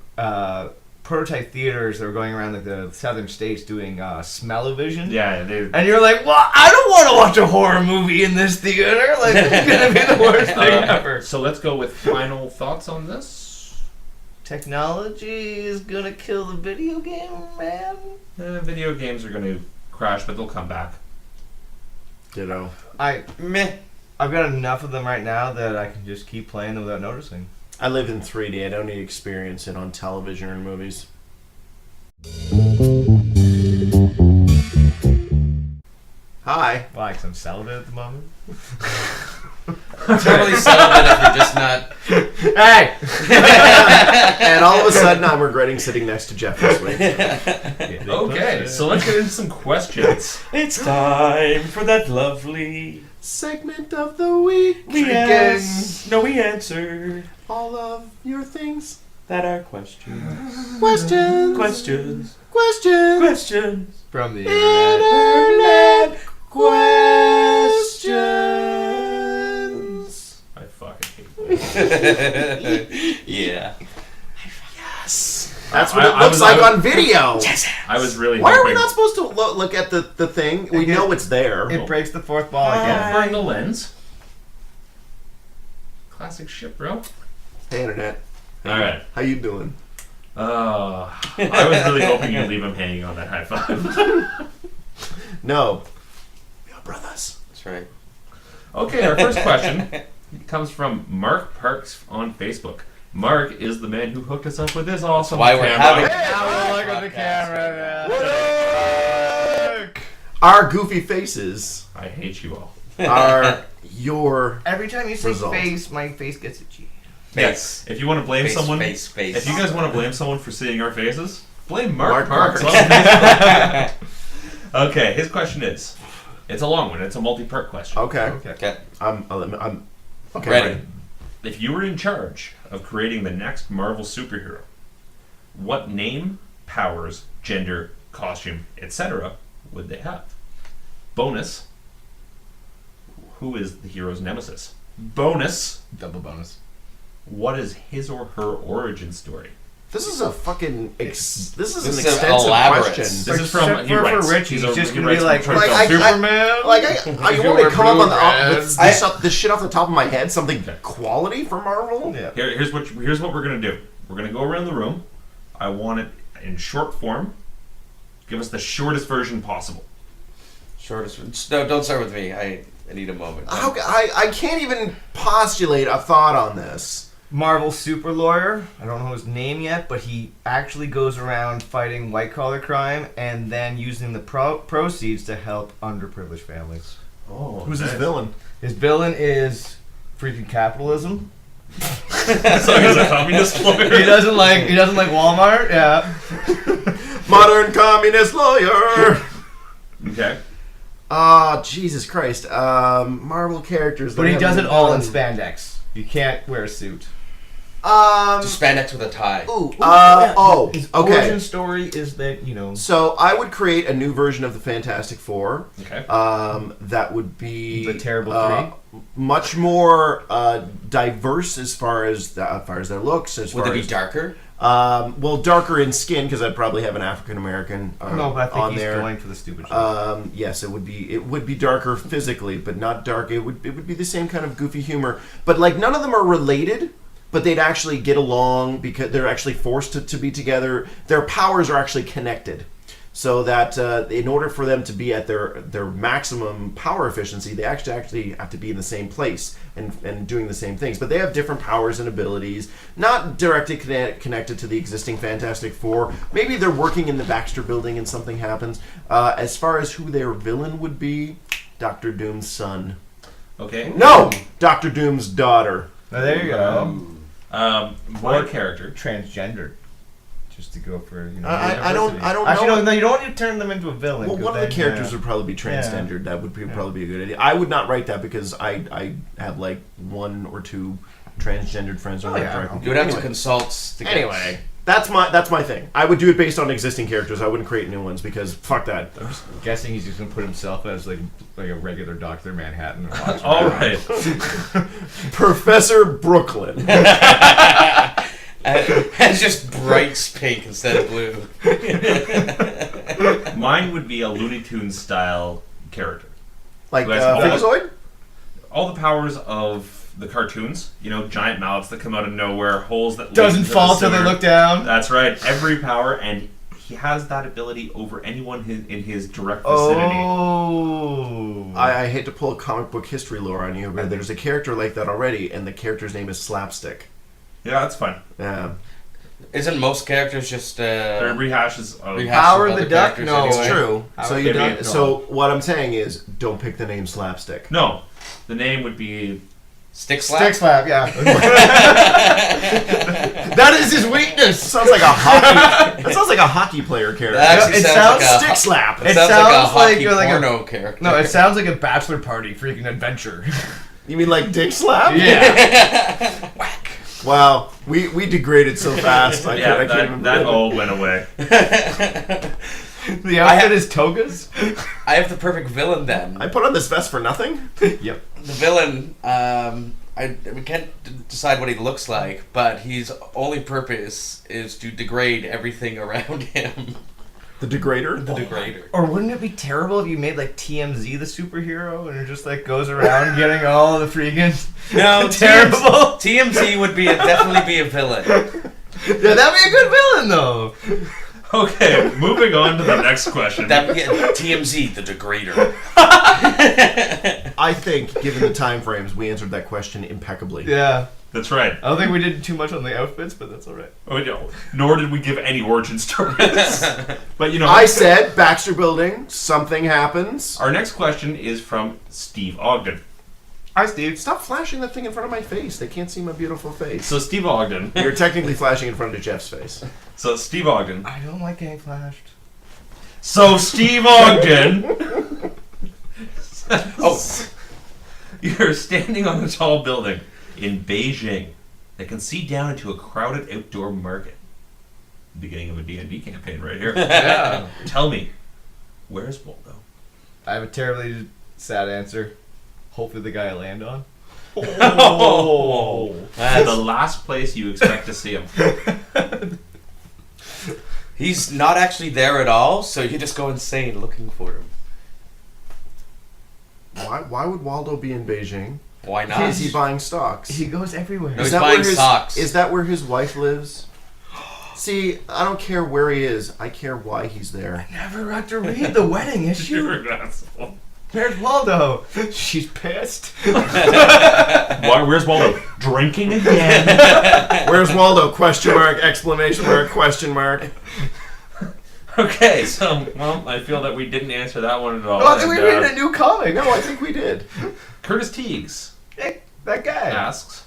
prototype theaters that were going around like the southern states doing smell-o-vision. Yeah, And you're like, well, I don't want to watch a horror movie in this theater. Like, this is gonna be the worst thing ever. So let's go with final thoughts on this. Technology is gonna kill the video game, man. Video games are going to crash, but they'll come back. ditto. Meh. I've got enough of them right now that I can just keep playing them without noticing. I live in 3D. I don't need to experience it on television or movies. Hi. Why? 'Cause I'm celibate at the moment. Totally celibate if you're just not. Hey! And all of a sudden, I'm regretting sitting next to Jeff this week. Okay, so let's get into some questions. It's time for that lovely. Segment of the week. We answered All of your things. that are questions. Questions. Questions. Questions. Questions. From the internet. Internet questions. I fucking hate this. Yeah. That's what it I looks was- like I was- on video. I was really Why are we hoping not supposed to look at the thing? We know it's there. It breaks the fourth ball again. Burn the lens. Classic shit, bro. Hey, Internet. All right. How you doing? I was really hoping you'd leave him hanging on that high five. No. We are brothers. That's right. Okay, our first question comes from Mark Parks on Facebook. Mark is the man who hooked us up with this awesome Why we're camera. having. Now we'll look at the camera. What up? Our goofy faces I hate you all. are your... Every time you say Result. face, my face gets itchy. Yes. If you want to blame someone, Face. if you guys want to blame someone for seeing our faces, blame Mark Mark Parks. Parks. Okay, his question is, it's a long one. It's a multi-part question. Okay. Okay. I'm okay. Ready. If you were in charge of creating the next Marvel superhero, what name, powers, gender, costume, etc. would they have? Bonus, who is the hero's nemesis? Bonus, Double bonus. what is his or her origin story? This is a fucking... this is This an is extensive elaborate. question. This is Except from he for writes. Richie, He's he's just he gonna be writes like, from like, Twitter. Superman? Like, you want me to come up on with Red. this shit off the top of my head? Something quality for Marvel? Yeah. Here's what we're gonna do. We're gonna go around the room. I want it in short form. Give us the shortest version possible. Shortest. No, don't start with me. I need a moment. I can't even postulate a thought on this. Marvel super lawyer. I don't know his name yet, but he actually goes around fighting white collar crime and then using the proceeds to help underprivileged families. Oh, Who's his villain? His villain is freaking capitalism. So he's a communist lawyer. He doesn't like Walmart. Yeah. Modern communist lawyer. Okay. Jesus Christ. Marvel characters. But that he does haven't it all in done- spandex. You can't wear a suit. Just spandex with a tie. His okay. origin story is that, So I would create a new version of the Fantastic Four. Okay. That would be The Terrible Three? much more diverse as far as their looks. Would it be darker? Well, darker in skin because I'd probably have an African American no, but I think on he's there. going for the stupid shit. Yes, it would be darker physically, but not dark. It would be the same kind of goofy humor, but like none of them are related. but they'd actually get along because they're actually forced to be together. Their powers are actually connected. So that in order for them to be at their maximum power efficiency, they actually have to be in the same place and doing the same things. But they have different powers and abilities, not directly connected to the existing Fantastic Four. Maybe they're working in the Baxter Building and something happens. As far as who their villain would be, Doctor Doom's son. Okay. No! Dr. Doom's daughter. Oh, there you go. More character. Transgender. Just to go for, I don't Actually, know. no, you don't want to turn them into a villain. Well, 'cause one of the then, characters would probably be transgendered. That would probably be a good idea. I would not write that because I have like 1 or 2 transgendered friends. Oh, yeah. You would have to consult. To get Anyway, that's my thing. I would do it based on existing characters. I wouldn't create new ones because fuck that. I'm just guessing he's just gonna put himself as like a regular Dr. Manhattan. All right. Professor Brooklyn. It's just bright pink instead of blue. Mine would be a Looney Tunes style character. Like Who has all the- Freakazoid? All the powers of the cartoons, giant mouths that come out of nowhere, holes that lead Doesn't into the fall till they sewer. look down. That's right. Every power, and he has that ability over anyone in his direct vicinity. Oh. I hate to pull a comic book history lore on you, but there's a character like that already, and the character's name is Slapstick. Yeah, that's fine. Yeah. Isn't most characters just They're rehashes of... rehash Howard of the other Duck? characters No. It's anyway? true. How So would you they don't. be- So what I'm saying is, don't pick the name Slapstick. No, the name would be... Stick slap. Stick slap, yeah. That is his weakness. Sounds like a hockey. That sounds like a hockey player character. That actually It sounds sounds like a Stick slap. It sounds like a sounds like hockey you're like a- porno character. No, it sounds like a bachelor party freaking adventure. You mean like Dick Slap? Yeah. Whack. Wow, we degraded so fast. I can't even that believe it. all went away. The outfit is togas? I have the perfect villain then. I put on this vest for nothing. Yep. The villain, we can't decide what he looks like, but his only purpose is to degrade everything around him. The Degrader. The degrader. Or wouldn't it be terrible if you made like TMZ the superhero and it just like goes around getting all the freaking No, terrible? TMZ would definitely be a villain. Yeah, that'd be a good villain though. Okay, moving on to the next question. TMZ, the degrader. I think, given the time frames, we answered that question impeccably. Yeah. That's right. I don't think we did too much on the outfits, but that's alright. Oh, no. Nor did we give any origin stories. But I said Baxter Building. Something happens. our next question is from Steve Ogden. Hi, Steve. Stop flashing that thing in front of my face. They can't see my beautiful face. So Steve Ogden. You're technically flashing in front of Jeff's face. So Steve Ogden. I don't like getting flashed. So Steve Ogden. Oh, You're standing on a tall building in Beijing that can see down into a crowded outdoor market. Beginning of a D&D campaign right here. Yeah. Tell me, where's Waldo? I have a terribly sad answer. Hopefully the guy I land on. Oh, the last place you expect to see him. he's not actually there at all, so you just go insane looking for him. Why would Waldo be in Beijing? Why not? Is he buying stocks? He goes everywhere. No, he's buying socks. Is that where his wife lives? See, I don't care where he is. I care why he's there. Never got to read the wedding issue. You're an asshole. There's Waldo. She's pissed. Where's Waldo? Drinking again. Where's Waldo? Question mark, exclamation mark, question mark. Okay, so, well, I feel that we didn't answer that one at all. Oh, I think we And, read a new comic. No, I think we did. Curtis Teagues Hey, that guy. asks,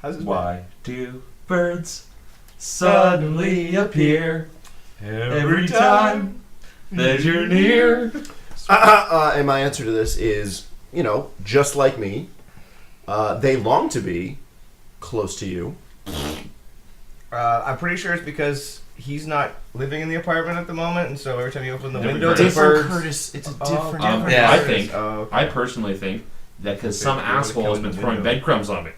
How's his why do birds suddenly appear every time that you're near? And my answer to this is, just like me, they long to be close to you. I'm pretty sure it's because he's not living in the apartment at the moment, and so every time you open the Different window, the Curtis. birds. Curtis. It's a different Yeah. I Curtis. think, Oh, okay. I personally think that because some Okay, well, asshole has been the throwing window. breadcrumbs on me.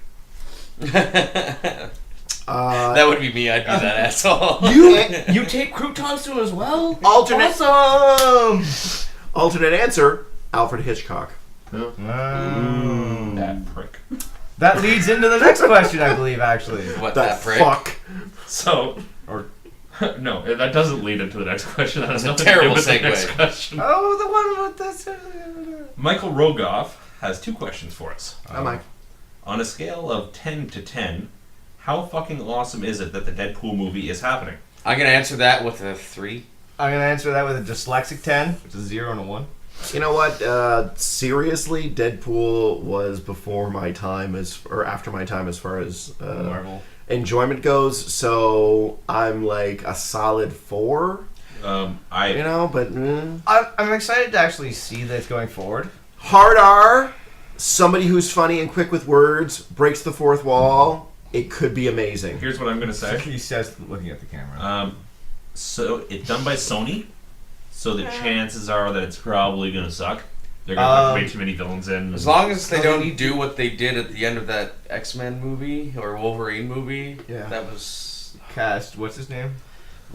That would be me. I'd be that asshole. You take croutons to him as well? Alternate Awesome! alternate answer: Alfred Hitchcock. Oh. That prick. That leads into the next question, I believe, actually. What, The that prick? fuck? So, no, that doesn't lead into the next question. That has It's a nothing to do terrible with the segue. next question. Oh, the one with this. Michael Rogoff has 2 questions for us. Hi, Mike. On a scale of 10 to 10, how fucking awesome is it that the Deadpool movie is happening? I'm gonna answer that with a 3. I'm going to answer that with a dyslexic 10, which is a 0 and a 1. You know what? Seriously, Deadpool was before my time or after my time as far as Marvel. enjoyment goes. So I'm like a solid 4. I But I'm excited to actually see this going forward. hard R, somebody who's funny and quick with words, breaks the fourth wall. It could be amazing. here's what I'm gonna say. He says, looking at the camera. So it's done by Sony, so the chances are that it's probably gonna suck. They're gonna put way too many villains in. As long as they don't do what they did at the end of that X-Men movie or Wolverine movie, Yeah. that was Cast, what's his name?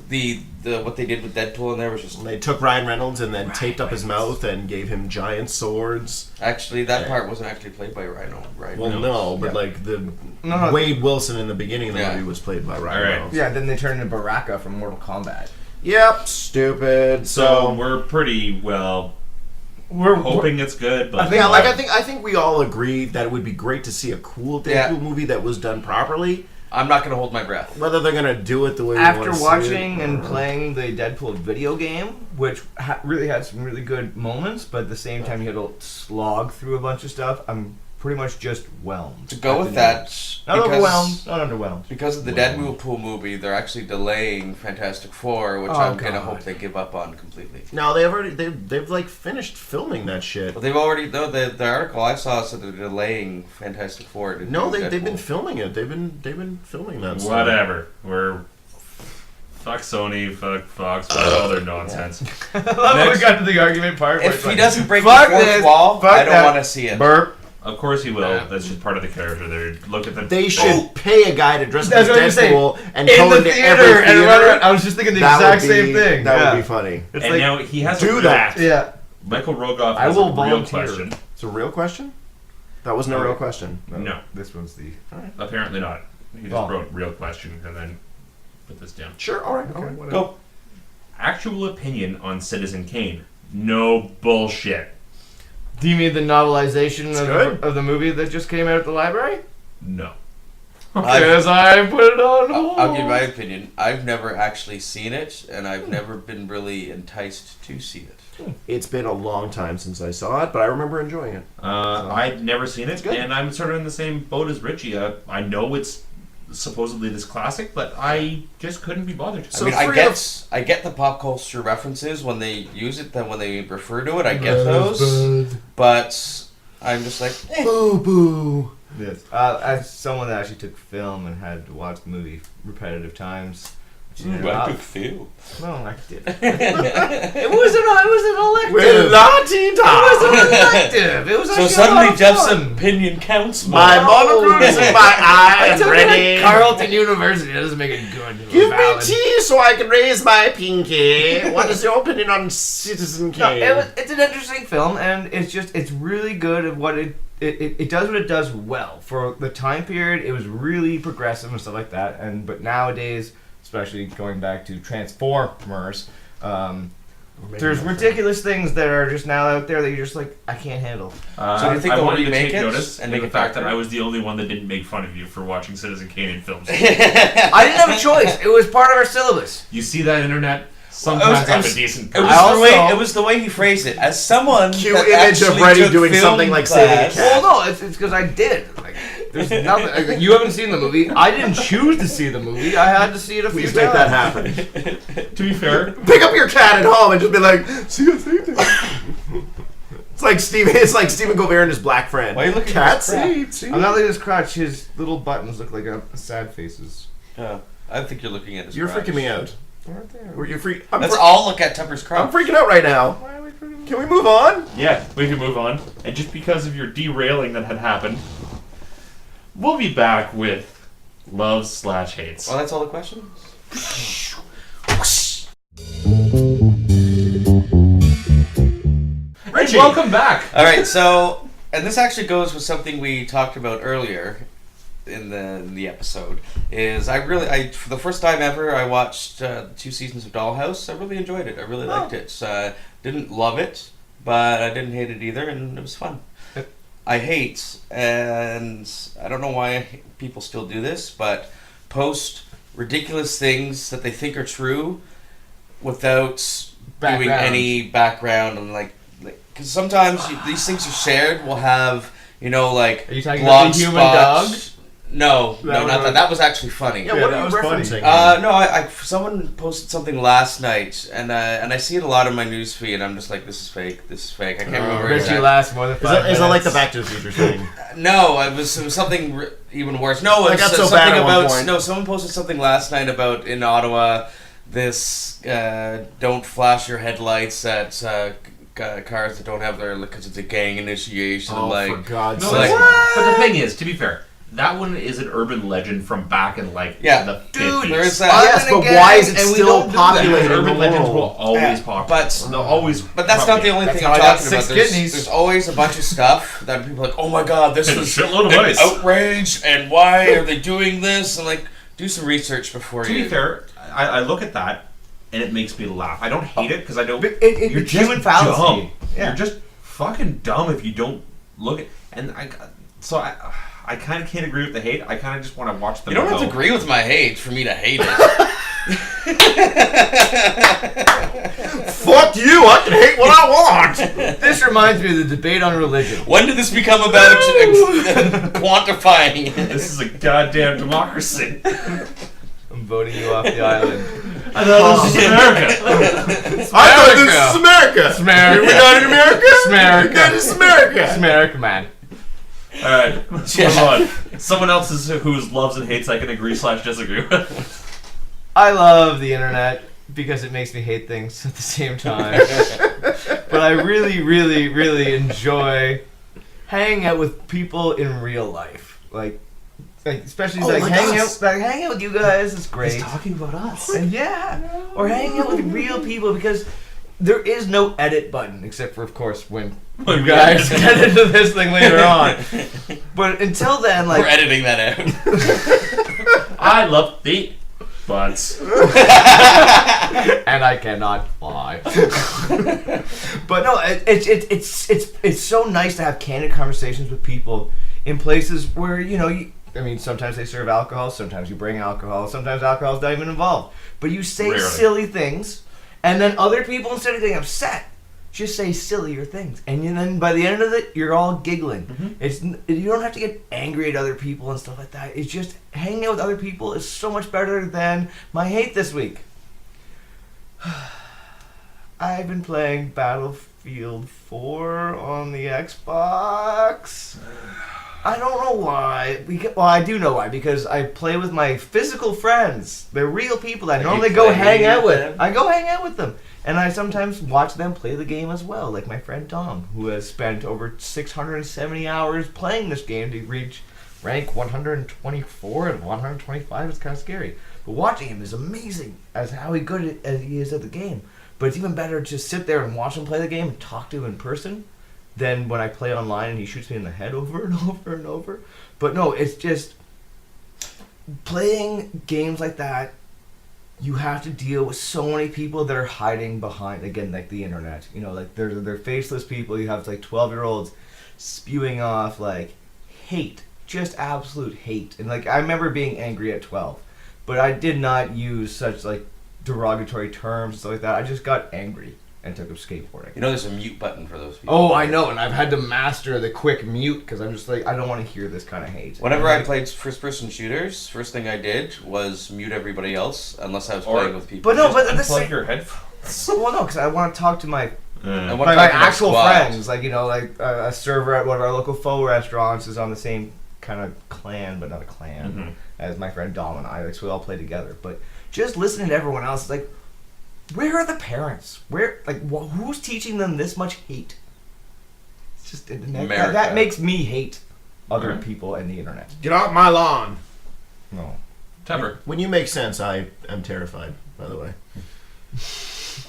the what they did with Deadpool, and there was just They took Ryan Reynolds and then taped up his mouth and gave him giant swords. actually that part wasn't actually played by Rhino. Right? Well, no, but like the No. Wade Wilson in the beginning of the Yeah. movie was played by Ryan All right. Reynolds. Yeah, then they turned into Baraka from Mortal Kombat. Yep, stupid. So So we're pretty well We're hoping it's good, but yeah, like I think we all agree that it would be great to see a cool Deadpool Yeah. movie that was done properly. I'm not gonna hold my breath. Whether they're gonna do it the way we After want to watching see it, and playing the Deadpool video game, which really had some really good moments, but at the same time you had to slog through a bunch of stuff, I'm pretty much just whelmed. To go at with the that, news. Not overwhelmed, not underwhelmed. because of the Deadpool movie, they're actually delaying Fantastic Four, which I'm gonna God. hope they give up on completely. No, they've like finished filming that shit. But they've already the article I saw said they're delaying Fantastic Four. To No, do they've been Deadpool. filming it. They've been filming that. stuff. whatever. We're fuck Sony, fuck Fox, fuck all their nonsense. I love when we got to the argument part. where If it's he like, doesn't break the "Fuck fourth this, wall, fuck I don't that." want to see it. Burp. Of course he will. Yeah. That's just part of the character. They look at the. They should pay a guy to dress up as That's what I'm saying. Deadpool and In go the into theater every theater. and run around. I was just thinking the That exact would be- same thing. That yeah. would be funny. It's and like, now he has a do real, that. yeah. Michael Rogoff I has will a real volunteer. question. It's a real question. That wasn't a real question. No. This one's the. Apparently not. He just Oh. wrote real question and then put this down. Sure. All right. All right. Whatever. Go. Actual opinion on Citizen Kane. No bullshit. Do you mean the novelization good. of the movie that just came out at the library? No. Because I put it on hold. I'll give my opinion. I've never actually seen it, and I've never been really enticed to see it. It's been a long time since I saw it, but I remember enjoying it. I've never seen it, good. and I'm sort of in the same boat as Richie. I know it's supposedly this classic, but I just couldn't be bothered. So I mean, free I get the pop culture references when they use it, then when they refer to it, I get those. But I'm just like, Boo boo. Yes. As someone that actually took film and had to watch the movie repetitive times. feel. No, I did. So It was an elective. With elective. It was actually suddenly a lot of Jeff's fun. opinion counts more. My monochrome is in my eye. I I'm took it ready. at Carleton University. That doesn't make it good. Give me tea so I can raise my pinky. What is your opinion on Citizen No, Kane? it's an interesting film, and it's really good at what it does what it does well for the time period. It was really progressive and stuff like that. But nowadays, especially going back to Transformers, there's ridiculous things that are just now out there that you're just like, I can't handle. So do you think I they'll wanted to remake take it notice and of make the it fact that better? I was the only one that didn't make fun of you for watching Citizen Kane in films. I didn't have a choice. It was part of our syllabus. You see that internet? Sometimes have a decent. It was, I the way, also- it was the way he phrased it. As someone Cute that image of actually Reddie took doing film something like saving a class- cat. Well, no, it's because I did. Like, there's nothing. Like, you haven't seen the movie. I didn't choose to see the movie. I had to see it a few Please times. make that happen. To be fair, Pick up your cat at home and just be like, see you later. It's like Steven. It's like Stephen Colbert and his black friend. Why are you looking cat at his crap? seat, see? I'm not looking at his crotch. His little buttons look like sad faces. Yeah, I think you're looking at his You're crotch. freaking me out. Were you freak? I'm, Let's fr- all look at Tupper's I'm crotch. freaking out right now. Why are we freaking? Can we move on? yeah, we can move on. And just because of your derailing that had happened, we'll be back with loves/hates. Well, that's all the questions. Richie, welcome back. All right, so and this actually goes with something we talked about earlier in the episode. Is I for the first time ever I watched 2 seasons of Dollhouse. I really enjoyed it. I really liked it. Didn't love it, but I didn't hate it either, and it was fun. I hate, and I don't know why people still do this, but post ridiculous things that they think are true without doing any background, and like because sometimes these things you shared will have, you know, like Are you talking about blog the human spots. No, That not that. That was actually funny. Yeah, what that are you was funny. referencing? No, I someone posted something last night, and I see it a lot in my newsfeed, and I'm just like, this is fake. This is fake. I can't remember. Bet you exactly. last more than 5 minutes. Is it like the Back to the Future thing? No, it was something even worse. No, it I was got so something bad at one about. point. No, someone posted something last night about in Ottawa. This don't flash your headlights at cars that don't have their, because it's a gang initiation. Oh, like, for God's No, sake. but the thing is, to be fair, that one is an urban legend from back in the dude, 50s. there is that. Yes, but why is it and we still don't do popular that. in the Urban legends will world? always pop. but they'll always. But that's not the only That's thing how I'm I got talking about. 6 There's, kidneys. there's always a bunch of stuff that people are like, oh my god, this And a is shitload of an ice. outrage, and why are they doing this? And like, do some research before To you. be fair, I look at that and it makes me laugh. I don't hate it because I don't. But You're it's just human fallacy. dumb. Yeah. You're just fucking dumb if you don't look at. And I kind of can't agree with the hate. I kind of just want to watch them. You don't have go. to agree with my hate for me to hate it. Fuck you! I can hate what I want! This reminds me of the debate on religion. When did this become about quantifying? This is a goddamn democracy. I'm voting you off the island. I thought this was America. I thought this is America! America. We're not in America? America. That is America! America, man. All right, let's move on. Someone else whose loves and hates I can agree/disagree with. I love the internet because it makes me hate things at the same time. But I really, really, really enjoy hanging out with people in real life. Like especially like hanging us. hanging out with you guys is great. He's talking about us. And yeah, or hanging out with real people because there is no edit button except for, of course, when you guys get into this thing later on. But until then, like, We're editing that out. I love the butts. and I cannot fly. But no, it's so nice to have candid conversations with people in places where I mean, sometimes they serve alcohol, sometimes you bring alcohol, sometimes alcohol is not even involved. But you say Rarely. silly things, and then other people, instead of getting upset, just say sillier things. And then by the end of it, you're all giggling. Mm-hmm. You don't have to get angry at other people and stuff like that. It's just hanging out with other people is so much better than my hate this week. I've been playing Battlefield 4 on the Xbox. I don't know why. Well, I do know why, because I play with my physical friends. They're real people that I normally go hang out with. I go hang out with them. And I sometimes watch them play the game as well, like my friend Tom, who has spent over 670 hours playing this game to reach rank 124 and 125. It's kind of scary. But watching him is amazing as how good as he is at the game. But it's even better to sit there and watch him play the game and talk to him in person than when I play online and he shoots me in the head over and over and over. But no, it's just playing games like that. You have to deal with so many people that are hiding behind, again, like the internet. Like they're faceless people. You have like 12-year-olds spewing off like hate, just absolute hate. And like I remember being angry at 12, but I did not use such like derogatory terms and stuff like that. I just got angry and took up skateboarding. You know, there's a mute button for those people. Oh, I know, and I've had to master the quick mute because I'm just like, I don't want to hear this kind of hate. Whenever I played first-person shooters, first thing I did was mute everybody else unless I was playing with people. But no, but this Unplug your headphones. well, no, because I want to talk to my I want my to talk to my actual squad. friends, like like a server at one of our local faux restaurants is on the same kind of clan, but not a clan, as my friend Dom and I. Like, so we all play together. But just listening to everyone else, like, where are the parents? Who's teaching them this much hate? It's just that makes me hate other people and the internet. Get off my lawn! No. Temper. When you make sense, I am terrified, by the way.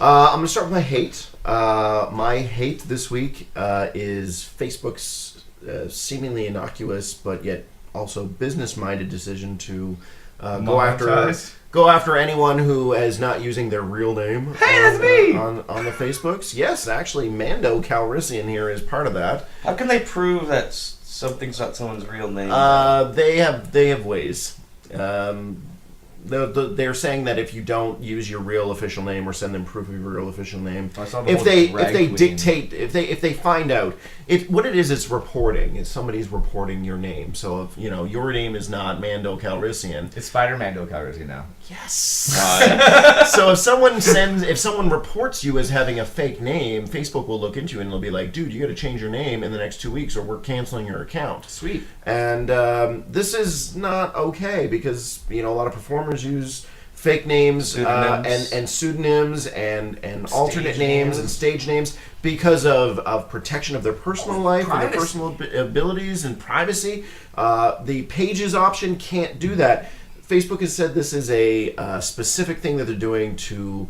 I'm going to start with my hate. My hate this week is Facebook's seemingly innocuous but yet also business-minded decision to go after anyone who is not using their real name. Hey, that's me! On the Facebooks. Yes, actually, Mando Calrissian here is part of that. How can they prove that something's not someone's real name? They have ways. They're saying that if you don't use your real official name or send them proof of your real official name, if they find out what it is, it's reporting. It's somebody's reporting your name. So if your name is not Mando Calrissian, It's Spider-Mando Calrissian now. yes. So if someone reports you as having a fake name, Facebook will look into it and they'll be like, dude, you got to change your name in the next 2 weeks or we're canceling your account. Sweet. And this is not okay because a lot of performers use fake names and pseudonyms and alternate names and stage names because of protection of their personal life and their personal abilities and privacy. The Pages option can't do that. Facebook has said this is a specific thing that they're doing to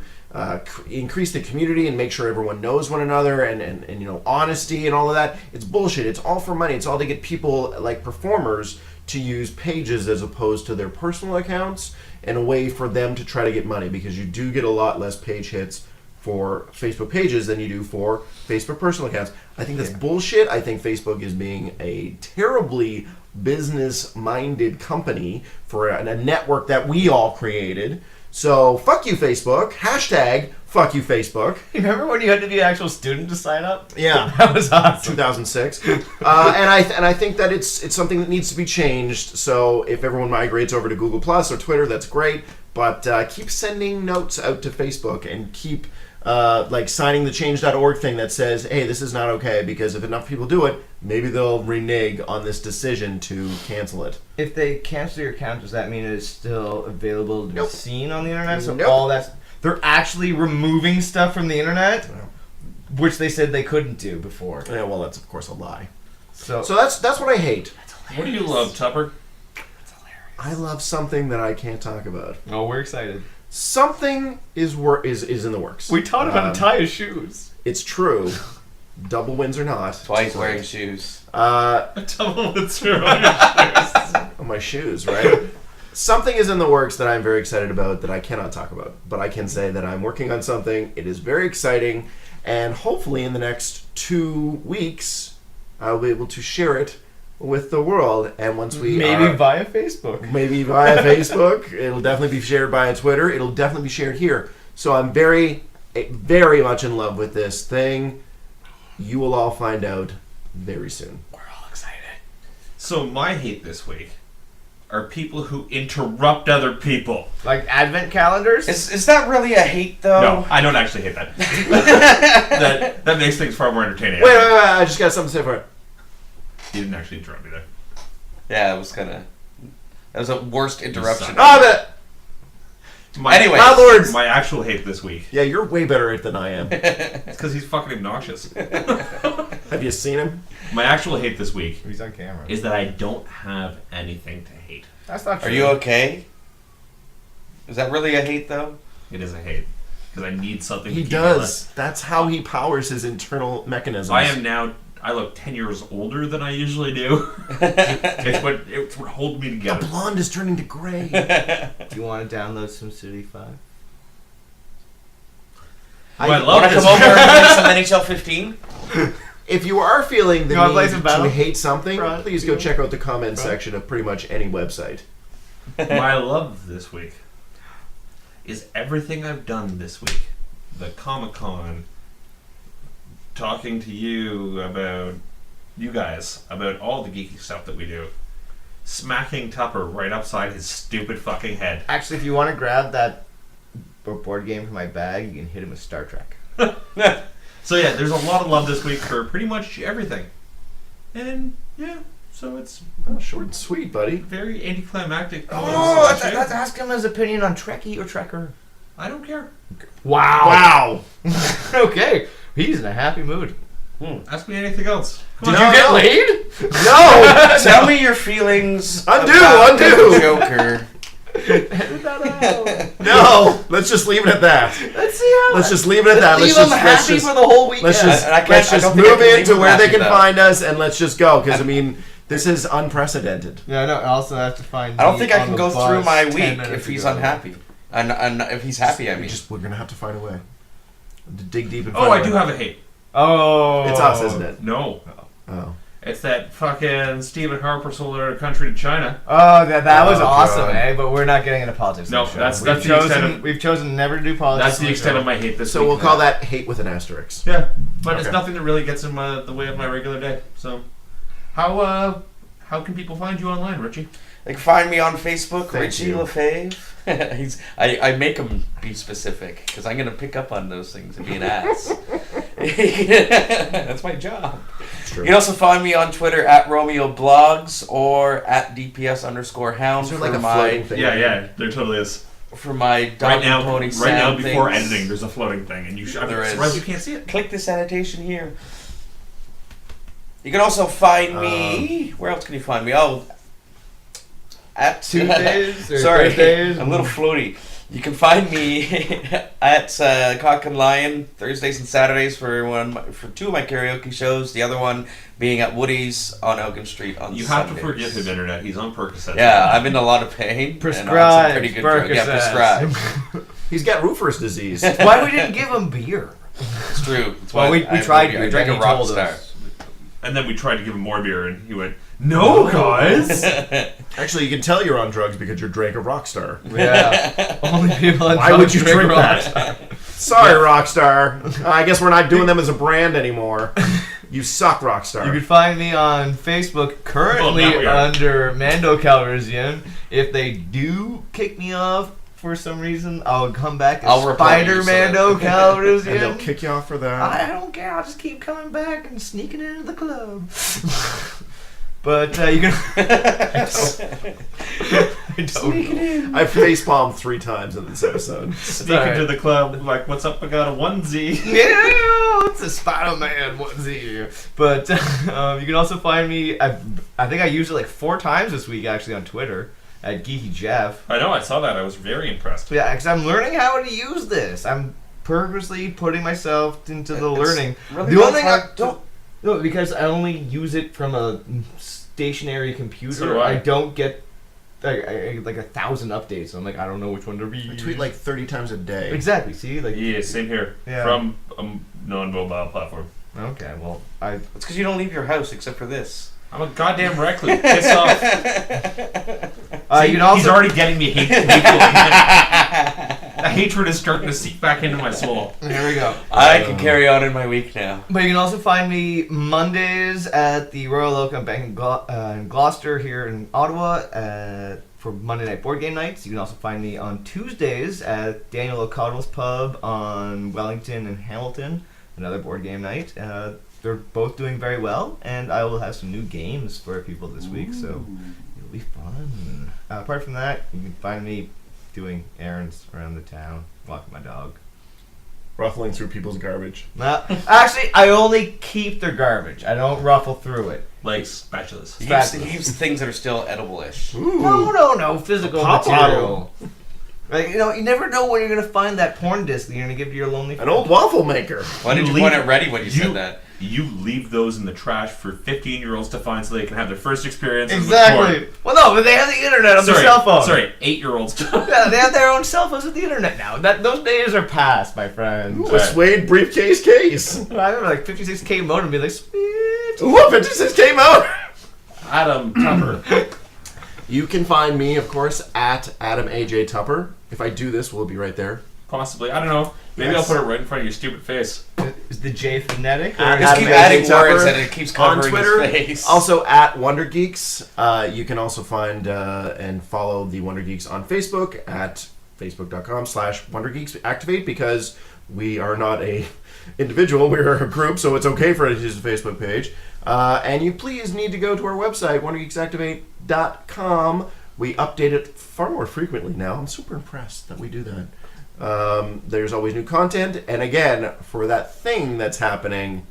increase the community and make sure everyone knows one another and honesty and all of that. It's bullshit. It's all for money. It's all to get people like performers to use Pages as opposed to their personal accounts and a way for them to try to get money because you do get a lot less page hits for Facebook Pages than you do for Facebook personal accounts. I think that's bullshit. I think Facebook is being a terribly business-minded company for a network that we all created. So, fuck you, Facebook. Hashtag, fuck you, Facebook. You remember when you had to be an actual student to sign up? Yeah. That was awesome. 2006. And I think that it's something that needs to be changed. So, if everyone migrates over to Google Plus or Twitter, that's great. But keep sending notes out to Facebook and keep signing the change.org thing that says, hey, this is not okay, because if enough people do it, maybe they'll renege on this decision to cancel it. If they cancel your account, does that mean it's still available to be seen on the internet? So Nope. they're actually removing stuff from the internet, which they said they couldn't do before. Yeah, well, that's of course a lie. So that's what I hate. What do you love, Tupper? I love something that I can't talk about. oh, we're excited. Something is in the works. We taught him how to tie his shoes. It's true. Double wins or not. That's why he's wearing shoes. Double with zero. On my shoes, right? Something is in the works that I'm very excited about that I cannot talk about. But I can say that I'm working on something. It is very exciting. And hopefully in the next 2 weeks, I'll be able to share it with the world. And once we via Facebook. Maybe via Facebook. It'll definitely be shared via Twitter. It'll definitely be shared here. So I'm very, very much in love with this thing. You will all find out very soon. We're all excited. So my hate this week are people who interrupt other people. Like advent calendars? Is that really a hate, though? No, I don't actually hate that. that makes things far more entertaining. Wait, I just got something to say for it. You didn't actually interrupt me there. Yeah, it was kind of... That was a worst interruption. My lords! My actual hate this week. Yeah, you're way better at it than I am. It's because he's fucking obnoxious. Have you seen him? My actual hate this week He's on camera. is that I don't have anything to hate. That's not true. Are you okay? Is that really a hate, though? It is a hate. Because I need something He to keep me does. That's how he powers his internal mechanisms. I look 10 years older than I usually do. It's what holds me The together. blonde is turning to gray. Do you want to download some City 5? I Want love to this. come over and play some NHL 15? If you are feeling the You wanna play some need Battle? to hate something, Front, please go field. check out the comment Front. section of pretty much any website. My love this week is everything I've done this week. The Comic-Con, talking to you about you guys, about all the geeky stuff that we do, smacking Tupper right upside his stupid fucking head. Actually, if you want to grab that board game from my bag, you can hit him with Star Trek. So yeah, there's a lot of love this week for pretty much everything. And yeah, so it's Short and sweet, buddy. very anticlimactic. Oh, let's ask him his opinion on Trekkie or Trekker. I don't care. Wow. Okay. He's in a happy mood. Ask me anything else. Did you get laid? No! Tell me your feelings Undo, about undo. Joker. Edit that out. No, let's just leave it at that. Let's see how. Let's just leave it at that. Leave them happy for the whole weekend. Let's just, And I can't- let's I just don't think I move can leave into them where they happy, can though. find us, and let's just go. Because I mean, this is unprecedented. Yeah, no. I also have to find. I don't me think I on can the go bus through my 10 week minutes if he's ago. unhappy. And if he's happy, I mean. We're gonna have to find a way to dig deep and Oh, find. I a do way. have a hate. Oh, It's us, isn't it? No. Oh. It's that fucking Stephen Harper sold our country to China. Oh, that was Oh, awesome, God. eh? But we're not getting into politics. No, on the show. that's We've the extent chosen. of- We've chosen never to do politics. That's on the extent show. of my hate this So week. we'll call that hate with an asterisk. Yeah, but it's Okay. nothing that really gets in the way of my regular day. So, how can people find you online, Richie? They can find me on Facebook, Thank Richie you. LaFave. I make him be specific because I'm gonna pick up on those things and be an ass. That's my job. It's You true. can also find me on Twitter at Romeo Blogs or at DPS_Hound Is there for like a my floating thing? Yeah, there totally is. for my dog Right and now, pony right sound now before things. editing, there's a floating thing, and I'm There is. surprised you can't see it. Click this annotation here. You can also find me. Where else can you find me? Oh, at Tuesdays or Sorry, Thursdays? I'm a little floaty. You can find me at Cock and Lion Thursdays and Saturdays for two of my karaoke shows. The other one being at Woody's on Elgin Street on You Sundays. have to forgive him, internet. He's on Percocet. Yeah, I'm in a lot of pain. and on some Prescribed. pretty good drugs. Yeah, prescribed. He's got roofer's disease. Why we didn't give him beer? It's true. It's Well, why we I tried I beer. drank then a he rock told star. us. And then we tried to give him more beer, and he went, "No, guys." Actually, you can tell you're on drugs because you're Drake a Rockstar. Yeah. Only people on Why would you drink that? Sorry, Rockstar. I guess we're not doing them as a brand anymore. You suck, Rockstar. You can find me on Facebook currently Well, now we are. under Mando Calrissian. If they do kick me off for some reason, I'll come back I'll as report you, Spider so Mando and they'll Calrissian. kick you off for that. I don't care. I'll just keep coming back and sneaking into the club. But you can. I don't know. I facepalmed 3 times in this episode. Sneak into the club, like, "What's up? I got a onesie." Yeah, it's a Spider-Man onesie. But you can also find me. I think I used it like 4 times this week actually on Twitter at Geeky Jeff. I know, I saw that. I was very impressed. Yeah, because I'm learning how to use this. I'm purposely putting myself into the It's learning. really The not only thing I hard don't. No, because I only use it from a stationary computer. So do I. I don't get like 1,000 updates. So I'm like, I don't know which one to read. I tweet like 30 times a day. Exactly. See, like Yeah, same here. Yeah. From a non-mobile platform. okay, well, I It's because you don't leave your house except for this. I'm a goddamn recluse. Piss off. you can also He's already getting me hateful. The hatred is starting to seep back into my soul. There we go. I can carry on in my week now. But you can also find me Mondays at the Royal Oak and Bank in Gloucester here in Ottawa for Monday night board game nights. You can also find me on Tuesdays at Daniel O'Connell's Pub on Wellington and Hamilton, another board game night. They're both doing very well, and I will have some new games for people this week, so it'll be fun. Apart from that, you can find me doing errands around the town, walking my dog. Ruffling through people's garbage. Actually, I only keep their garbage. I don't ruffle through it. Like spatulas. He keeps things that are still edible-ish. Ooh. No, physical Pop material. Like, you never know when you're gonna find that porn disc that you're gonna give to your lonely An friend. old waffle maker. Why did you point at Reddie when you said that? You leave those in the trash for 15-year-olds to find so they can have their first experience with Exactly. Well, no, but they have the internet on their cell phone. Sorry, 8-year-olds. Yeah, they have their own cell phones with the internet now. Those days are past, my friend. Ooh, a suede briefcase case. I remember like 56K modem be like, sweet. Ooh, 56 came out. Adam Tupper. You can find me, of course, at Adam AJ Tupper. If I do this, will it be right there? Possibly. I don't know. Maybe Yes. I'll put it right in front of your stupid face. Is the J phonetic? At Just Adam keep AJ adding Tupper words and it keeps on covering Twitter. his face. Also at Wonder Geeks. You can also find and follow the Wonder Geeks on Facebook at facebook.com/WonderGeeks. Activate because we are not a individual, we're a group, so it's okay for us to use the Facebook page. And you please need to go to our website, WonderGeeksActivate.com. We update it far more frequently now. I'm super impressed that we do that. There's always new content, and again, for that thing that's happening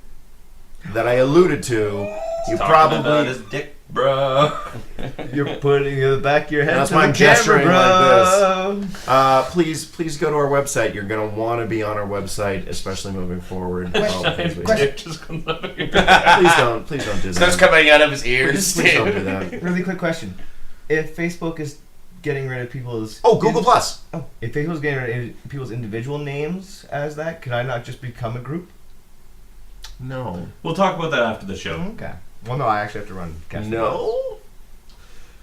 that I alluded to, you Talking about probably his dick. Bruh. You're putting the back of your head That's to why the I'm gesturing camera, bro. Please go to our website. You're gonna want to be on our website, especially moving forward. Dick just comes out of your Please don't do Starts that. coming out of his ears. Please don't do that. Really quick question: if Facebook is getting rid of people's Google Plus. if Facebook is getting rid of people's individual names as that, could I not just become a group? No. We'll talk about that after the show. Okay. Well, no, I actually have to run. No.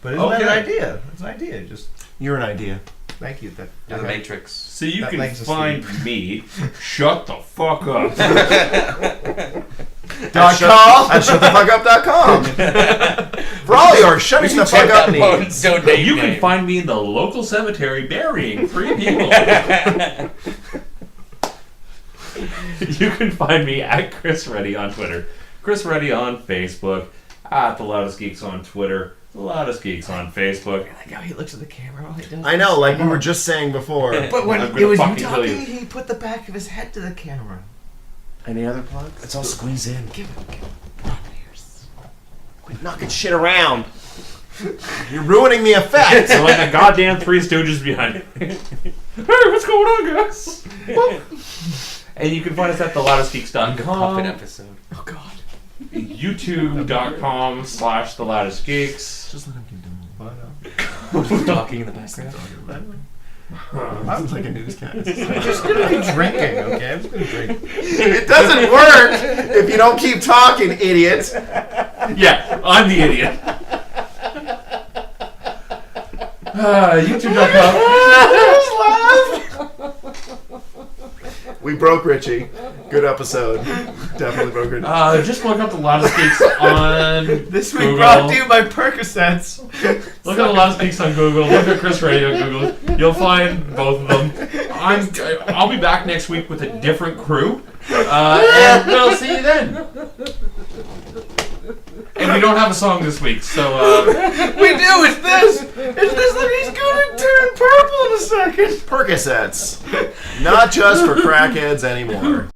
But isn't that an Okay. idea? It's an idea. Just You're an idea. thank you. That The Matrix. So you That can legs find me. Shut the fuck up. At shutthefuckup.com. For all your shutting the fuck up needs. You can find me in the local cemetery burying 3 people. You can find me at Chris Reddie on Twitter, Chris Reddie on Facebook, at The Loudest Geeks on Twitter, The Loudest Geeks on Facebook. I like how he looks at the camera while he does I know, like we were just saying before. But when I'm it gonna was you fucking kill you. talking, he put the back of his head to the camera. Any other plugs? Let's all squeeze in. Give it. Quit knocking shit around. You're ruining the effect. So like the goddamn 3 Stooges behind me. Hey, what's going on, guys? And you can find us at Puppet theloudestgeeks.com, episode. Oh God. youtube.com/theloudestgeeks. Just let him keep doing What are you talking in the background? it. Sounds like a newscast. I'm just gonna be drinking, okay? I'm just gonna drink. It doesn't work if you don't keep talking, idiot. Yeah, I'm the idiot. YouTube.com. We broke Richie. Good episode. Definitely broke Richie. Just look up The Loudest Geeks on This week Google. brought to you by Percocets. Look at The Loudest Geeks on Google. Look at Chris Radio on Google. You'll find both of them. I'll be back next week with a different crew. And we'll see you then. And we don't have a song this week, so We do. It's this. It's this that he's gonna turn purple in a second. Percocets. Not just for crackheads anymore.